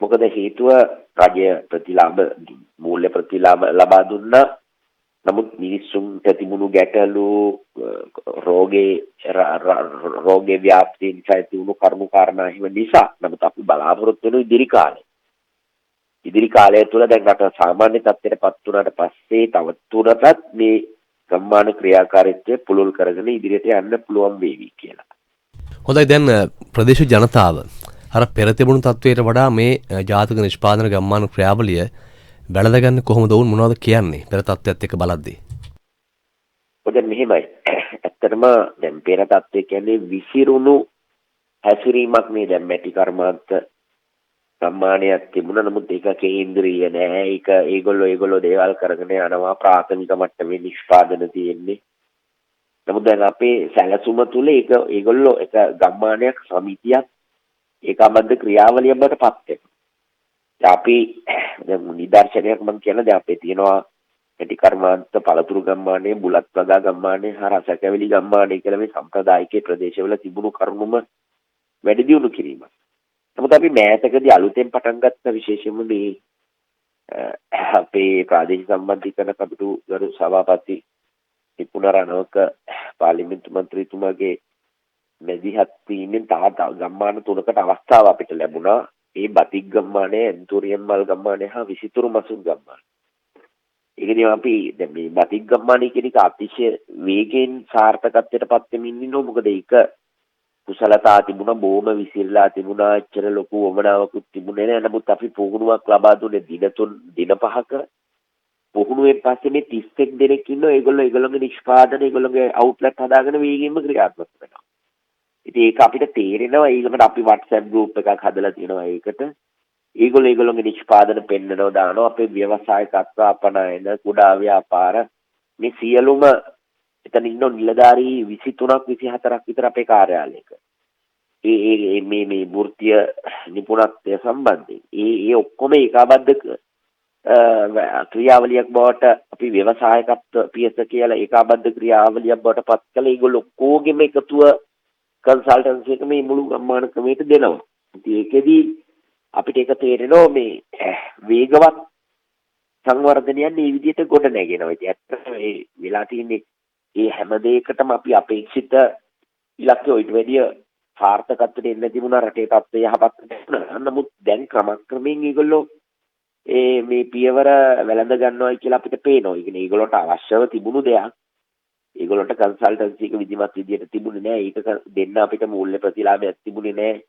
මොකද හේතුව රජය ප්‍රතිලාභ මූල්‍ය ප්‍රතිලාභ ලබා දුන්නා. නමුත් මිනිස්සුන්ට තිබුණු ගැටලු රෝගේ ව්‍යාප්තිය නිසා තිබුණු කරුණු කාරණා හිම නිසා නමුත් අපි බලාපොරොත්තු වෙන ඉදිරි කාලය තුළ දැන් රට සාමාන්‍ය තත්ත්වයටපත් වුණාට පස්සේ තව තුරටත් මේ ගම්මාන ක්‍රියාකාරීත්වය පුළුල් කරගෙන ඉදිරියට යන්න පුළුවන් වේවි කියලා. හොඳයි. දැන් ප්‍රදේශ ජනතාව අර පෙර තිබුණු තත්ත්වයට වඩා මේ ජාතික නිෂ්පාදන ගම්මාන ක්‍රියාවලිය වැළඳගන්න කොහොමද වුන් මොනවද කියන්නේ පෙර තත්ත්වයට එක්ක බලද්දී? ඔය මෙහෙමයි. ඇත්තටම දැන් පෙර තත්ත්වය කියන්නේ විසිරුණු හැසිරීමක් නේ. දැන් මැටි කර්මාන්ත සම්මානයක් තිබුණා. නමුත් ඒක කේන්ද්‍රීය නෑ. ඒගොල්ලෝ දේවල් කරගෙන යනවා. ප්‍රාථමික මට්ටමේ නිෂ්පාදන තියෙන්නේ. නමුත් දැන් අපේ සැලසුම තුල ඒගොල්ලෝ එක ගම්මානයක් සමිතියක් ඒකාබද්ධ ක්‍රියාවලියක් බවට පත් වෙනවා. අපි දැන් නිදර්ශනයක් මම කියන දැන් අපේ තියෙනවා ඇටි කර්මාන්ත පළතුරු ගම්මානයේ බුලත් වගා ගම්මානයේ හා රසකැවිලි ගම්මානයේ කියලා මේ සම්ප්‍රදායික ප්‍රදේශවල තිබුණු කරුණුම වැඩි දියුණු කිරීම. නමුත් අපි මෑතකදී අලුතෙන් පටන් ගත්ත විශේෂයෙන්ම මේ අපේ ප්‍රාදේශීය සම්බන්ධීකරණ කමිටු ගරු සභාපති නිපුණ රණවක පාර්ලිමේන්තු මන්ත්‍රීතුමාගේ මැදිහත් වීමෙන් තවත් ගම්මාන 3කට අවස්ථාව අපිට ලැබුණා. ඒ බතික් ගම්මානය, එන්තෝරියම් මල් ගම්මානය හා විසිතුරු මසුන් ගම්මානය. ඒකදී අපි දැන් මේ බතික් ගම්මානය කියන එක අතිශය වේගයෙන් සාර්ථකත්වයට පත් වෙමින් ඉන්නවා. මොකද ඒක කුසලතා තිබුණා, බොහොම විසිරලා තිබුණා, එච්චර ලොකු වමනාවකුත් තිබුණේ නැහැ. නමුත් අපි පුහුණුවක් ලබා දුන්නේ දින 5ක. පුහුණුවෙන් පස්සේ මේ 31 දෙනෙක් ඉන්නවා. ඒගොල්ලෝගේ නිෂ්පාදන, ඒගොල්ලෝගේ අවුට්ලට් හදාගෙන වේගෙන්ම ක්‍රියාත්මක වෙනවා. ඉතින් ඒක අපිට තේරෙනවා. ඊළඟට අපි WhatsApp group එකක් හදලා තියෙනවා ඒකට. ඒගොල්ලෝගේ නිෂ්පාදන පෙන්නනවා, දානවා. අපේ ව්‍යවසායකත්ව අපනයන, කුඩා ව්‍යාපාර මේ සියලුම එතන ඉන්න නිලධාරී 23ක් 24ක් විතර අපේ කාර්යාලයක. මේ වෘත්තීය නිපුණත්වය සම්බන්ධයෙන් ඒ ඔක්කොම ඒකාබද්ධ ක්‍රියාවලියක් බවට අපි ව්‍යවසායකත්ව පියස කියලා ඒකාබද්ධ ක්‍රියාවලියක් බවට පත් කළ ඒගොල්ලෝ ඔක්කොගෙම එකතුව කන්සල්ටන්සි එක මේ මුළු ගම්මාන ක්‍රමයට දෙනවා. ඉතින් ඒකෙදි අපිට ඒක තේරෙනවා මේ වේගවත් සංවර්ධනයන් මේ විදිහට ගොඩ නැගෙනවා. ඉතින් ඇත්තටම මේ වෙලා තියෙන්නේ ඒ හැම දෙයකටම අපි අපේක්ෂිත ඉලක්කය ඊට වැඩිය සාර්ථකත්වයට එන්න තිබුණා. රටේ තත්ත්වය යහපත් වෙනවා. නමුත් දැන් ක්‍රමක්‍රමයෙන් ඒගොල්ලෝ මේ පියවර වැළඳ ගන්නවා කියලා අපිට පේනවා. ඒ කියන්නේ ඒගොල්ලන්ට අවශ්‍යව තිබුණු දෙයක් ඒගොල්ලන්ට කන්සල්ටන්සි එක විධිමත් විදියට තිබුණේ නැහැ. ඒක දෙන්න අපිට මූල්‍ය ප්‍රතිලාභයක් තිබුණේ නැහැ.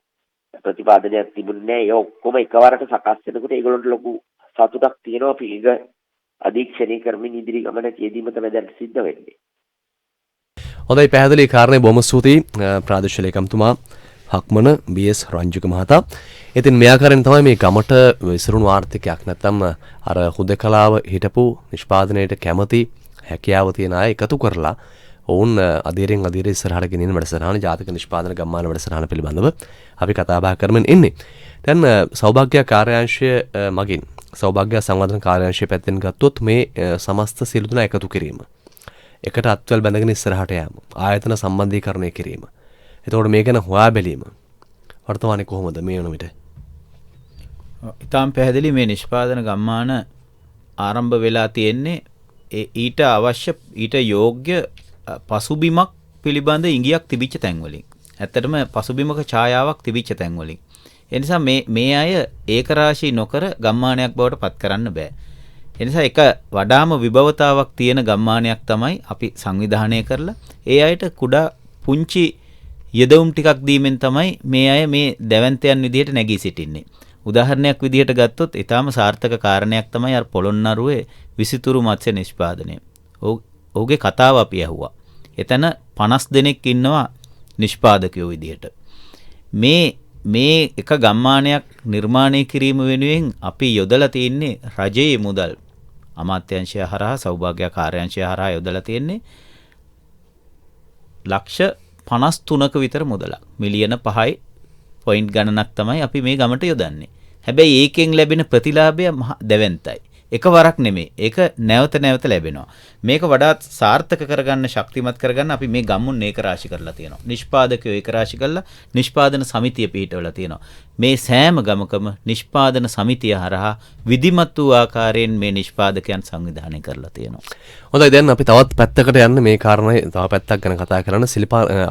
ප්‍රතිපාදනයක් තිබුණේ නැහැ. ඒ ඔක්කොම එකවරට සකස් වෙනකොට ඒගොල්ලන්ට ලොකු සතුටක් තියෙනවා. අපි ඒක අධීක්ෂණය කරමින් ඉදිරි ගමන කියදීම තමයි දැන් සිද්ධ වෙන්නේ. හොඳයි, පැහැදිලි කාරණේ බොහොම ස්තුතියි ප්‍රාදේශීය ලේකම්තුමා හක්මන බී.එස්. රංජික මහතා. ඉතින් මේ ආකාරයෙන් තමයි මේ ගමට විසිරුණු ආර්ථිකයක් නැත්නම් අර හුදකලාව හිටපු නිෂ්පාදනයේට කැමති හැකියාව තියෙන අය එකතු කරලා ඔවුන් අධීරෙන් ඉස්සරහට ගෙනියන වැඩසටහන ජාතික නිෂ්පාදන ගම්මාන වැඩසටහන පිළිබඳව අපි කතා බහ කරමින් ඉන්නේ. දැන් සෞභාග්‍ය කාර්යාංශය මගින් සෞභාග්‍ය සංවර්ධන කාර්යාංශය පැත්තෙන් ගත්තොත් මේ සමස්ත සියලු දෙනා එකතු කිරීම, එකට අත්වැල් බැඳගෙන ඉස්සරහට යාම, ආයතන සම්බන්ධීකරණය කිරීම. එතකොට මේ ගැන හොයා බැලීම වර්තමානයේ කොහොමද මේ වන විට? ඉතාම පැහැදිලි මේ නිෂ්පාදන ගම්මාන ආරම්භ වෙලා තියෙන්නේ ඊට අවශ්‍ය ඊට යෝග්‍ය පසුබිමක් පිළිබඳ ඉඟියක් තිබිච්ච තැන්වලින්. ඇත්තටම පසුබිමක ඡායාවක් තිබිච්ච තැන්වලින්. ඒ නිසා මේ අය ඒකරාශී නොකර ගම්මානයක් බවට පත් කරන්න බෑ. ඒ නිසා එක වඩාම විභවතාවක් තියෙන ගම්මානයක් තමයි අපි සංවිධානය කරලා ඒ අයට කුඩා පුංචි යෙදවුම් ටිකක් දීමෙන් තමයි මේ අය මේ දැවැන්තයන් විදිහට නැගී සිටින්නේ. උදාහරණයක් විදිහට ගත්තොත් ඊටාම සාර්ථක කාරණයක් තමයි අර පොළොන්නරුවේ විසිතුරු මත්ස්‍ය නිෂ්පාදනය. ඔහුගේ කතාව අපි ඇහුවා. එතන 50 දෙනෙක් ඉන්නවා නිෂ්පාදකයෝ විදිහට. මේ එක ගම්මානයක් නිර්මාණය කිරීම වෙනුවෙන් අපි යොදලා තියෙන්නේ රජයේ මුදල්. අමාත්‍යාංශය හරහා සෞභාග්‍ය කාර්යාංශය හරහා යොදලා තියෙන්නේ ලක්ෂ 53ක විතර මුදලක්. මිලියන 5යි පොයින්ට් ගණනක් තමයි අපි මේ ගමට යොදන්නේ. හැබැයි ඒකෙන් ලැබෙන ප්‍රතිලාභය දැවැන්තයි. එකවරක් නෙමෙයි. ඒක නැවත නැවත ලැබෙනවා. මේක වඩාත් සාර්ථක කරගන්න, ශක්තිමත් කරගන්න අපි මේ ගම්මුන් ඒකරාශී කරලා තියෙනවා. නිෂ්පාදකයෝ ඒකරාශී කරලා නිෂ්පාදන සමිතිය පිහිටවලා තියෙනවා. මේ සෑම ගමකම නිෂ්පාදන සමිතිය හරහා විධිමත් වූ ආකාරයෙන් මේ නිෂ්පාදකයන් සංවිධානය කරලා තියෙනවා. හොඳයි, දැන් අපි තවත් පැත්තකට යන්න මේ කාරණේ තව පැත්තක් ගැන කතා කරන්න.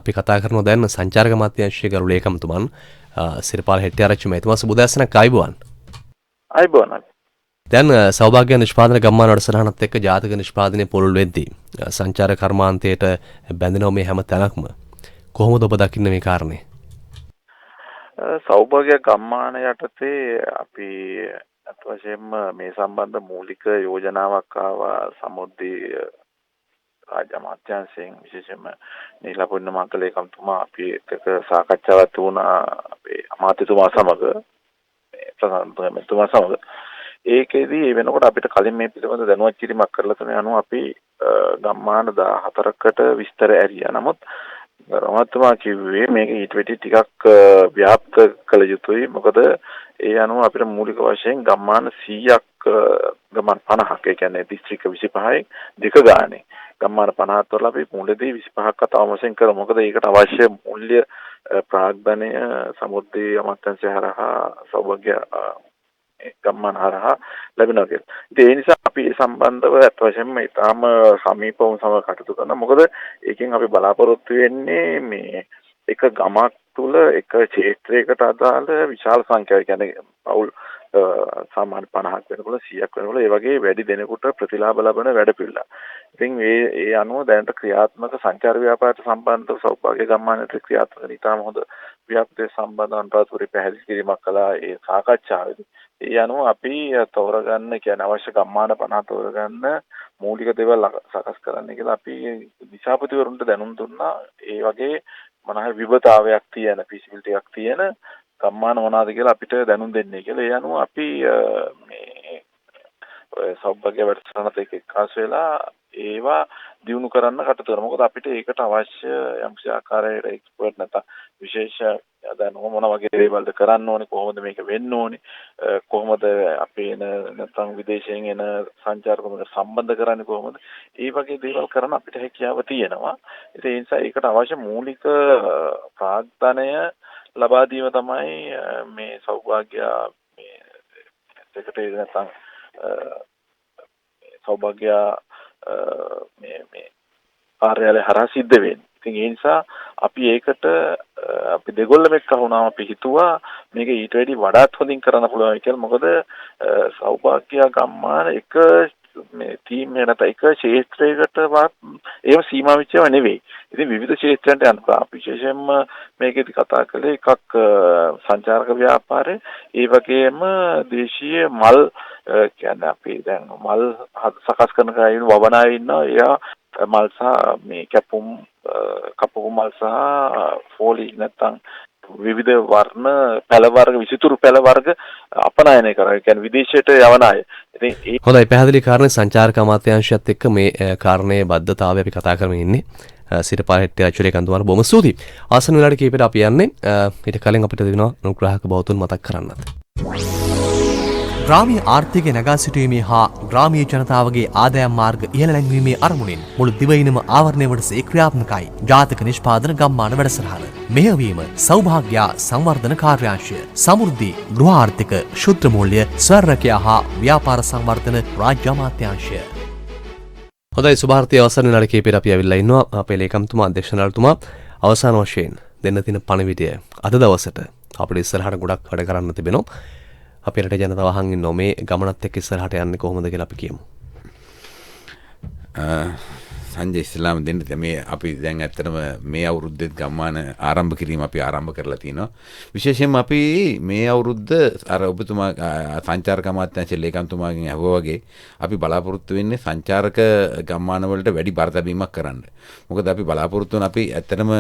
අපි කතා කරනවා දැන් සංචාරක අමාත්‍යාංශයේ ගරු ලේකම්තුමන් සිරිපාල හෙට්ටිආරච්චි මහත්මයා. සුබදැසනක් ආයිබෝවන්. ආයිබෝවන්. දැන් සෞභාග්‍ය නිෂ්පාදන ගම්මාන වැඩසටහනත් එක්ක ජාතික නිෂ්පාදනයේ පුළුල් වෙද්දී සංචාරක කර්මාන්තයට බැඳෙනව මේ හැම තැනක්ම කොහොමද ඔබ දකින්නේ මේ කාරණේ? සෞභාග්‍ය ගම්මාන යටතේ අපි අත් වශයෙන්ම මේ සම්බන්ධ මූලික යෝජනාවක් ආවා සමුද්‍රී රාජ්‍ය අමාත්‍යාංශයෙන්, විශේෂයෙන්ම නීලපොන්න මහලේකම්තුමා අපි එක්ක සාකච්ඡාවක් වුණා අපේ අමාත්‍යතුමා සමග, ප්‍රධානමන්ත්‍රීතුමා සමග. ඒකෙදී වෙනකොට අපිට කලින් මේ පිළිබඳ දැනුවත් කිරීමක් කරලා තියෙන අනුව අපි ගම්මාන 14කට විස්තර ඇරියා. නමුත් රමතුමා කිව්වේ මේක ඊට වෙටි ටිකක් ව්‍යාප්ත කළ යුතුයි. මොකද ඒ අනුව අපිට මූලික වශයෙන් ගම්මාන 100ක් ගම්මාන 50ක් ඒ කියන්නේ දිස්ත්‍රික්ක 25න් දෙක ගානේ ගම්මාන 50ක් වල අපි මුලදී 25ක් තවම වශයෙන් කරමු. මොකද ඒකට අවශ්‍ය මූල්‍ය ප්‍රාග්ධනය සමුද්‍රයේ අමාත්‍යාංශය හරහා සෞභාග්‍ය ගම්මාන හරහා ලැබෙනවා කියලා. ඉතින් ඒ නිසා අපි ඒ සම්බන්ධව අත් වශයෙන්ම ඊටාම සමීපවම සම කටයුතු කරනවා. මොකද ඒකෙන් අපි බලාපොරොත්තු වෙන්නේ මේ එක ගමක් තුල එක ක්ෂේත්‍රයකට අදාළ විශාල සංඛ්‍යාවක් කියන්නේ පවුල් සාමාන්‍ය 50ක් වෙනකොට 100ක් වෙනකොට ඒ වගේ වැඩි දෙනෙකුට ප්‍රතිලාභ ලබන වැඩපිළිවෙල. ඉතින් ඒ අනුව දැනට ක්‍රියාත්මක සංචාර ව්‍යාපාරයට සම්බන්ධව සෞභාග්‍ය ගම්මානයේ ක්‍රියාත්මක නිතාම හොඳ ව්‍යාපෘති සම්බන්ධ අනුරාධපුරේ පැහැදිලි කිරීමක් කළා ඒ සාකච්ඡාවේදී. ඒ අනුව අපි තෝරගන්න කියන්නේ අවශ්‍ය ගම්මාන 50 තෝරගන්න මූලික දේවල් සකස් කරන්න කියලා අපි දිශාපතිවරුන්ට දැනුම් දුන්නා. ඒ වගේ මොනවායි විභතාවයක් තියෙන feasibility එකක් තියෙන ගම්මාන මොනවාද කියලා අපිට දැනුම් දෙන්නේ කියලා. ඒ අනුව අපි මේ සෞභාග්‍ය වැඩසටහනත් එක්ක එක්කාසු වෙලා ඒවා දියුණු කරන්න කටයුතු කරනවා. මොකද අපිට ඒකට අවශ්‍ය යම්කිසි ආකාරයකට එක්ස්පර්ට් නැත්නම් විශේෂ දැනුම මොන වගේ දේවල්ද කරන්න ඕනේ, කොහොමද මේක වෙන්න ඕනේ, කොහොමද අපේ නැත්නම් විදේශයෙන් එන සංචාරකවරුන්ට සම්බන්ධ කරන්නේ කොහොමද, ඒ වගේ දේවල් කරන්න අපිට හැකියාව තියෙනවා. ඉතින් ඒ නිසා ඒකට අවශ්‍ය මූලික ප්‍රාග්ධනය ලබා දීම තමයි මේ සෞභාග්‍ය මේ සෙක්‍රටරි නැත්නම් සෞභාග්‍ය මේ කාර්යාලය හරහා සිද්ධ වෙන්නේ. ඉතින් ඒ නිසා අපි ඒකට අපි දෙගොල්ලම එක්ක වුණාම අපි හිතුවා මේක ඊට වැඩි වඩාත් හොඳින් කරන්න පුළුවන් කියලා. මොකද සෞභාග්‍ය ගම්මාන එක මේ ටීම් එක නැත්නම් එක ක්ෂේත්‍රයකටවත් ඒව සීමා වෙච්චව නෙවෙයි. ඉතින් විවිධ ක්ෂේත්‍රයන්ට යනවා. අපි විශේෂයෙන්ම මේකෙදි කතා කළේ එකක් සංචාරක ව්‍යාපාරය, ඒ වගේම දේශීය මල් කියන්නේ අපි දැන් මල් සකස් කරන කයින් වවනා ඉන්නවා. එයා මල් සහ මේ කපුම් මල් සහ ෆෝලි නැත්නම් විවිධ වර්ණ පැල වර්ග විසිතුරු පැල වර්ග අපනයනය කරනවා. ඒ කියන්නේ විදේශයට යවන අය. ඉතින් හොඳයි, පැහැදිලි කාරණේ සංචාරක අමාත්‍යාංශයත් එක්ක මේ කාරණයේ බද්ධතාවය අපි කතා කරමින් ඉන්නේ. සිට පාරෙට්ටිය ආචාර්ය කන්තුමාට බොහොම ස්තුතියි. ආසන වෙලාවට කීපෙට අපි යන්නේ ඊට කලින් අපිට දෙනවා අනුග්‍රාහක බෞතුන් මතක් කරන්නත්. ග්‍රාමීය ආර්ථිකය නගා සිටුවීමේ හා ග්‍රාමීය ජනතාවගේ ආදායම් මාර්ග ඉහළ නැංවීමේ අරමුණින් මුළු දිවයිනම ආවරණය වටසේ ක්‍රියාත්මකයි ජාතක නිෂ්පාදන ගම්මාන වැඩසටහන. මෙහෙයවීම සෞභාග්‍ය සංවර්ධන කාර්යාංශය, සමෘද්ධි ගෘහ ආර්ථික ශුද්ධ මූල්‍ය ස්වර්ණකයා හා ව්‍යාපාර සංවර්ධන රාජ්‍ය අමාත්‍යාංශය. හොඳයි, සුභාර්ථී අවසන් වෙනාට කීපෙට අපි ඇවිල්ලා ඉන්නවා. අපේ ලේකම්තුමා අධ්‍යක්ෂණාලතුමා අවසාන වශයෙන් දෙන්න තියෙන පණිවිඩය අද දවසට අපිට ඉස්සරහට ගොඩක් වැඩ කරන්න තිබෙනවා. අපේ රටේ ජනතාව අහන් ඉන්නවා මේ ගමනත් එක්ක ඉස්සරහට යන්නේ කොහොමද කියලා අපි කියමු. සංජය ඉස්ලාම් දෙන්න මේ අපි දැන් ඇත්තටම මේ අවුරුද්දේ ගම්මාන ආරම්භ කිරීම අපි ආරම්භ කරලා තිනවා. විශේෂයෙන්ම අපි මේ අවුරුද්ද අර ඔබතුමා සංචාරක අමාත්‍යාංශයේ ලේකම්තුමාගෙන් අහුවා වගේ අපි බලාපොරොත්තු වෙන්නේ සංචාරක ගම්මාන වලට වැඩි බර තැබීමක් කරන්න. මොකද අපි බලාපොරොත්තු වෙන අපි ඇත්තටම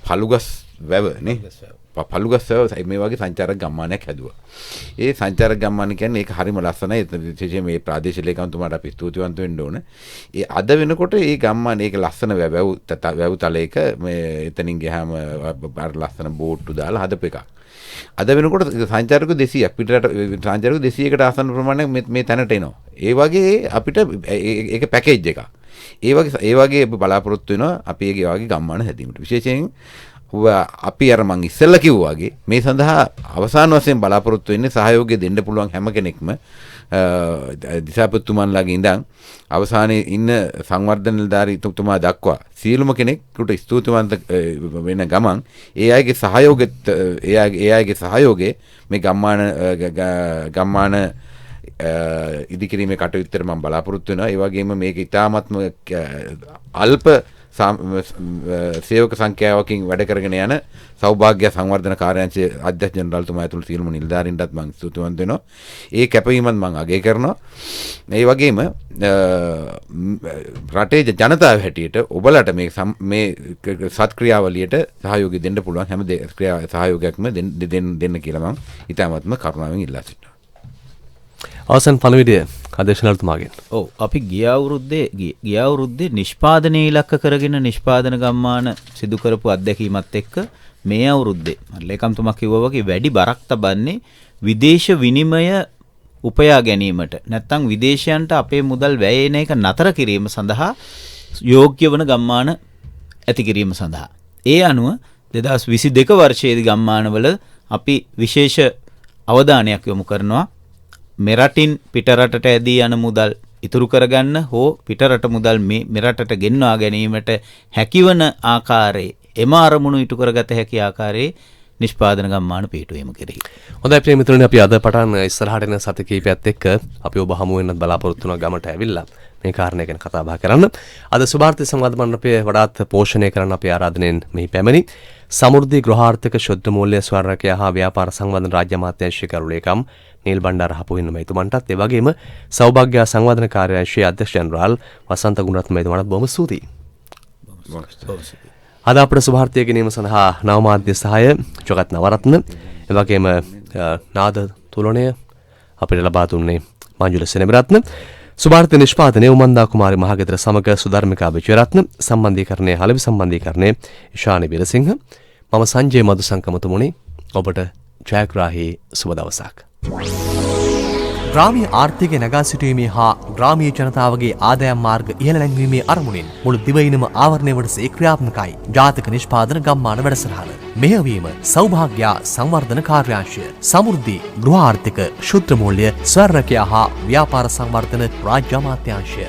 පළුගස් වැව නේ පළුගස් වැව මේ වගේ සංචාරක ගම්මානයක් හැදුවා. ඒ සංචාරක ගම්මාන කියන්නේ ඒක හරිම ලස්සනයි. විශේෂයෙන් මේ ප්‍රාදේශීය ලේකම්තුමාට අපි ස්තුතිවන්ත වෙන්න ඕන. ඒ අද වෙනකොට ඒ ගම්මාන ඒක ලස්සන වැව් තලයක මේ එතනින් ගියාම ලස්සන බෝට්ටු දාලා හදපු එකක්. අද වෙනකොට සංචාරක 200ක් පිටරට සංචාරක 200කට ආසන්න ප්‍රමාණයක් මේ තැනට එනවා. ඒ වගේ අපිට ඒක පැකේජ් එකක්. ඒ වගේ බලාපොරොත්තු වෙනවා අපි ඒ වගේ ගම්මාන හැදීමට. විශේෂයෙන් අපි අර මං ඉස්සෙල්ලා කිව්වා වගේ මේ සඳහා අවසාන වශයෙන් බලාපොරොත්තු වෙන්නේ සහයෝගය දෙන්න පුළුවන් හැම කෙනෙක්ම දිසාපතිතුමන්ලාගේ ඉඳන් අවසානයේ ඉන්න සංවර්ධන නිලධාරීතුමා දක්වා සියලුම කෙනෙකුට ස්තුතිවන්ත වෙන ගමන් ඒ අයගේ සහයෝගය මේ ගම්මාන ඉදිකිරීමේ කටයුත්තට මම බලාපොරොත්තු වෙනවා. ඒ වගේම මේක ඉතාමත්ම අල්ප සේවක සංඛ්‍යාවකින් වැඩ කරගෙන යන සෞභාග්‍ය සංවර්ධන කාර්යාංශයේ අධ්‍යක්ෂ ජනරාල්තුමා ඇතුළු සියලුම නිලධාරීන්ටත් මම ස්තුතිවන්ත වෙනවා. ඒ කැපවීමත් මම අගය කරනවා. ඒ වගේම රටේ ජනතාව හැටියට ඔබලට මේ සත්ක්‍රියාවලියට සහයෝගය දෙන්න පුළුවන් හැම සහයෝගයක්ම දෙන්න කියලා මම ඉතාමත්ම කරුණාවෙන් ඉල්ලා සිටිනවා. අවසන් පණිවිඩය අධ්‍යක්ෂණාලතුමාගෙන්. ඔව්, අපි ගිය අවුරුද්දේ නිෂ්පාදනයේ ඉලක්ක කරගෙන නිෂ්පාදන ගම්මාන සිදු කරපු අත්දැකීමත් එක්ක මේ අවුරුද්දේ ලේකම්තුමා කිව්වා වගේ වැඩි බරක් තබන්නේ විදේශ විනිමය උපයා ගැනීමට නැත්නම් විදේශයන්ට අපේ මුදල් වැයෙන එක නතර කිරීම සඳහා යෝග්‍ය වන ගම්මාන ඇති කිරීම සඳහා. ඒ අනුව 2022 වර්ෂයේදී ගම්මානවල අපි විශේෂ අවධානයක් යොමු කරනවා මෙරටින් පිටරටට ඇදී යන මුදල් ඉතුරු කරගන්න හෝ පිටරට මුදල් මෙරටට ගෙන්වා ගැනීමට හැකිවන ආකාරයේ එම අරමුණු ඉටු කරගත හැකි ආකාරයේ නිෂ්පාදන ගම්මාන පිටුවීම කෙරෙහි. හොඳයි ප්‍රිය මිතුරනි, අපි අද පටන් ඉස්සරහට එන සති කිහිපයත් එක්ක අපි ඔබ හමු වෙන්නත් බලාපොරොත්තු වෙන ගමට ඇවිල්ලා මේ කාරණේ ගැන කතා බහ කරන්න. අද සුභාර්ථී සංවාද මණ්ඩපයේ වඩාත් පෝෂණය කරන්න අපි ආරාධනෙන් මෙහි පැමිණි සමෘද්ධි ගෘහාර්ථක ශුද්ධ මූල්‍ය ස්වරණකය හා ව්‍යාපාර සංවර්ධන රාජ්‍ය අමාත්‍යාංශයේ කරු ලේකම් නීල් බණ්ඩාර හපුවින්න මැතිතුමන්ටත් ඒ වගේම සෞභාග්‍ය සංවර්ධන කාර්යාංශයේ අධ්‍යක්ෂ ජනරාල් වසන්ත ගුණරත්න මැතිතුමන්ට බොහොම ස්තුතියි. අද අපට සුභාර්ථය ගැනීම සඳහා නවමාධ්‍ය සහාය ජගත් නවරත්න, ඒ වගේම නාද තුලණය අපිට ලබා දුන්නේ මංජුල සෙනවිරත්න. සුභාර්ථ නිෂ්පාදනය උමන්දා කුමාරි මහගෙදර සමග සුධර්මිකා විජයරත්න, සම්බන්ධීකරණය හලවි සම්බන්ධීකරණය ඉශානි විරසිංහ. මම සංජය මදුසංකමතුමුනි. ඔබට ජයග්‍රාහී සුබ දවසක්. ග්‍රාමීය ආර්ථිකය නගා සිටුවීමේ හා ග්‍රාමීය ජනතාවගේ ආදායම් මාර්ග ඉහළ නැංවීමේ අරමුණින් මුළු දිවයිනම ආවරණය වටසේ ක්‍රියාත්මකයි ජාතික නිෂ්පාදන ගම්මාන වැඩසටහන. මෙහෙයවීම සෞභාග්‍ය සංවර්ධන කාර්යාංශය, සමෘද්ධි ගෘහ ආර්ථික ශුද්ධ මූල්‍ය ස්වර්ණකය හා ව්‍යාපාර සංවර්ධන රාජ්‍ය අමාත්‍යාංශය.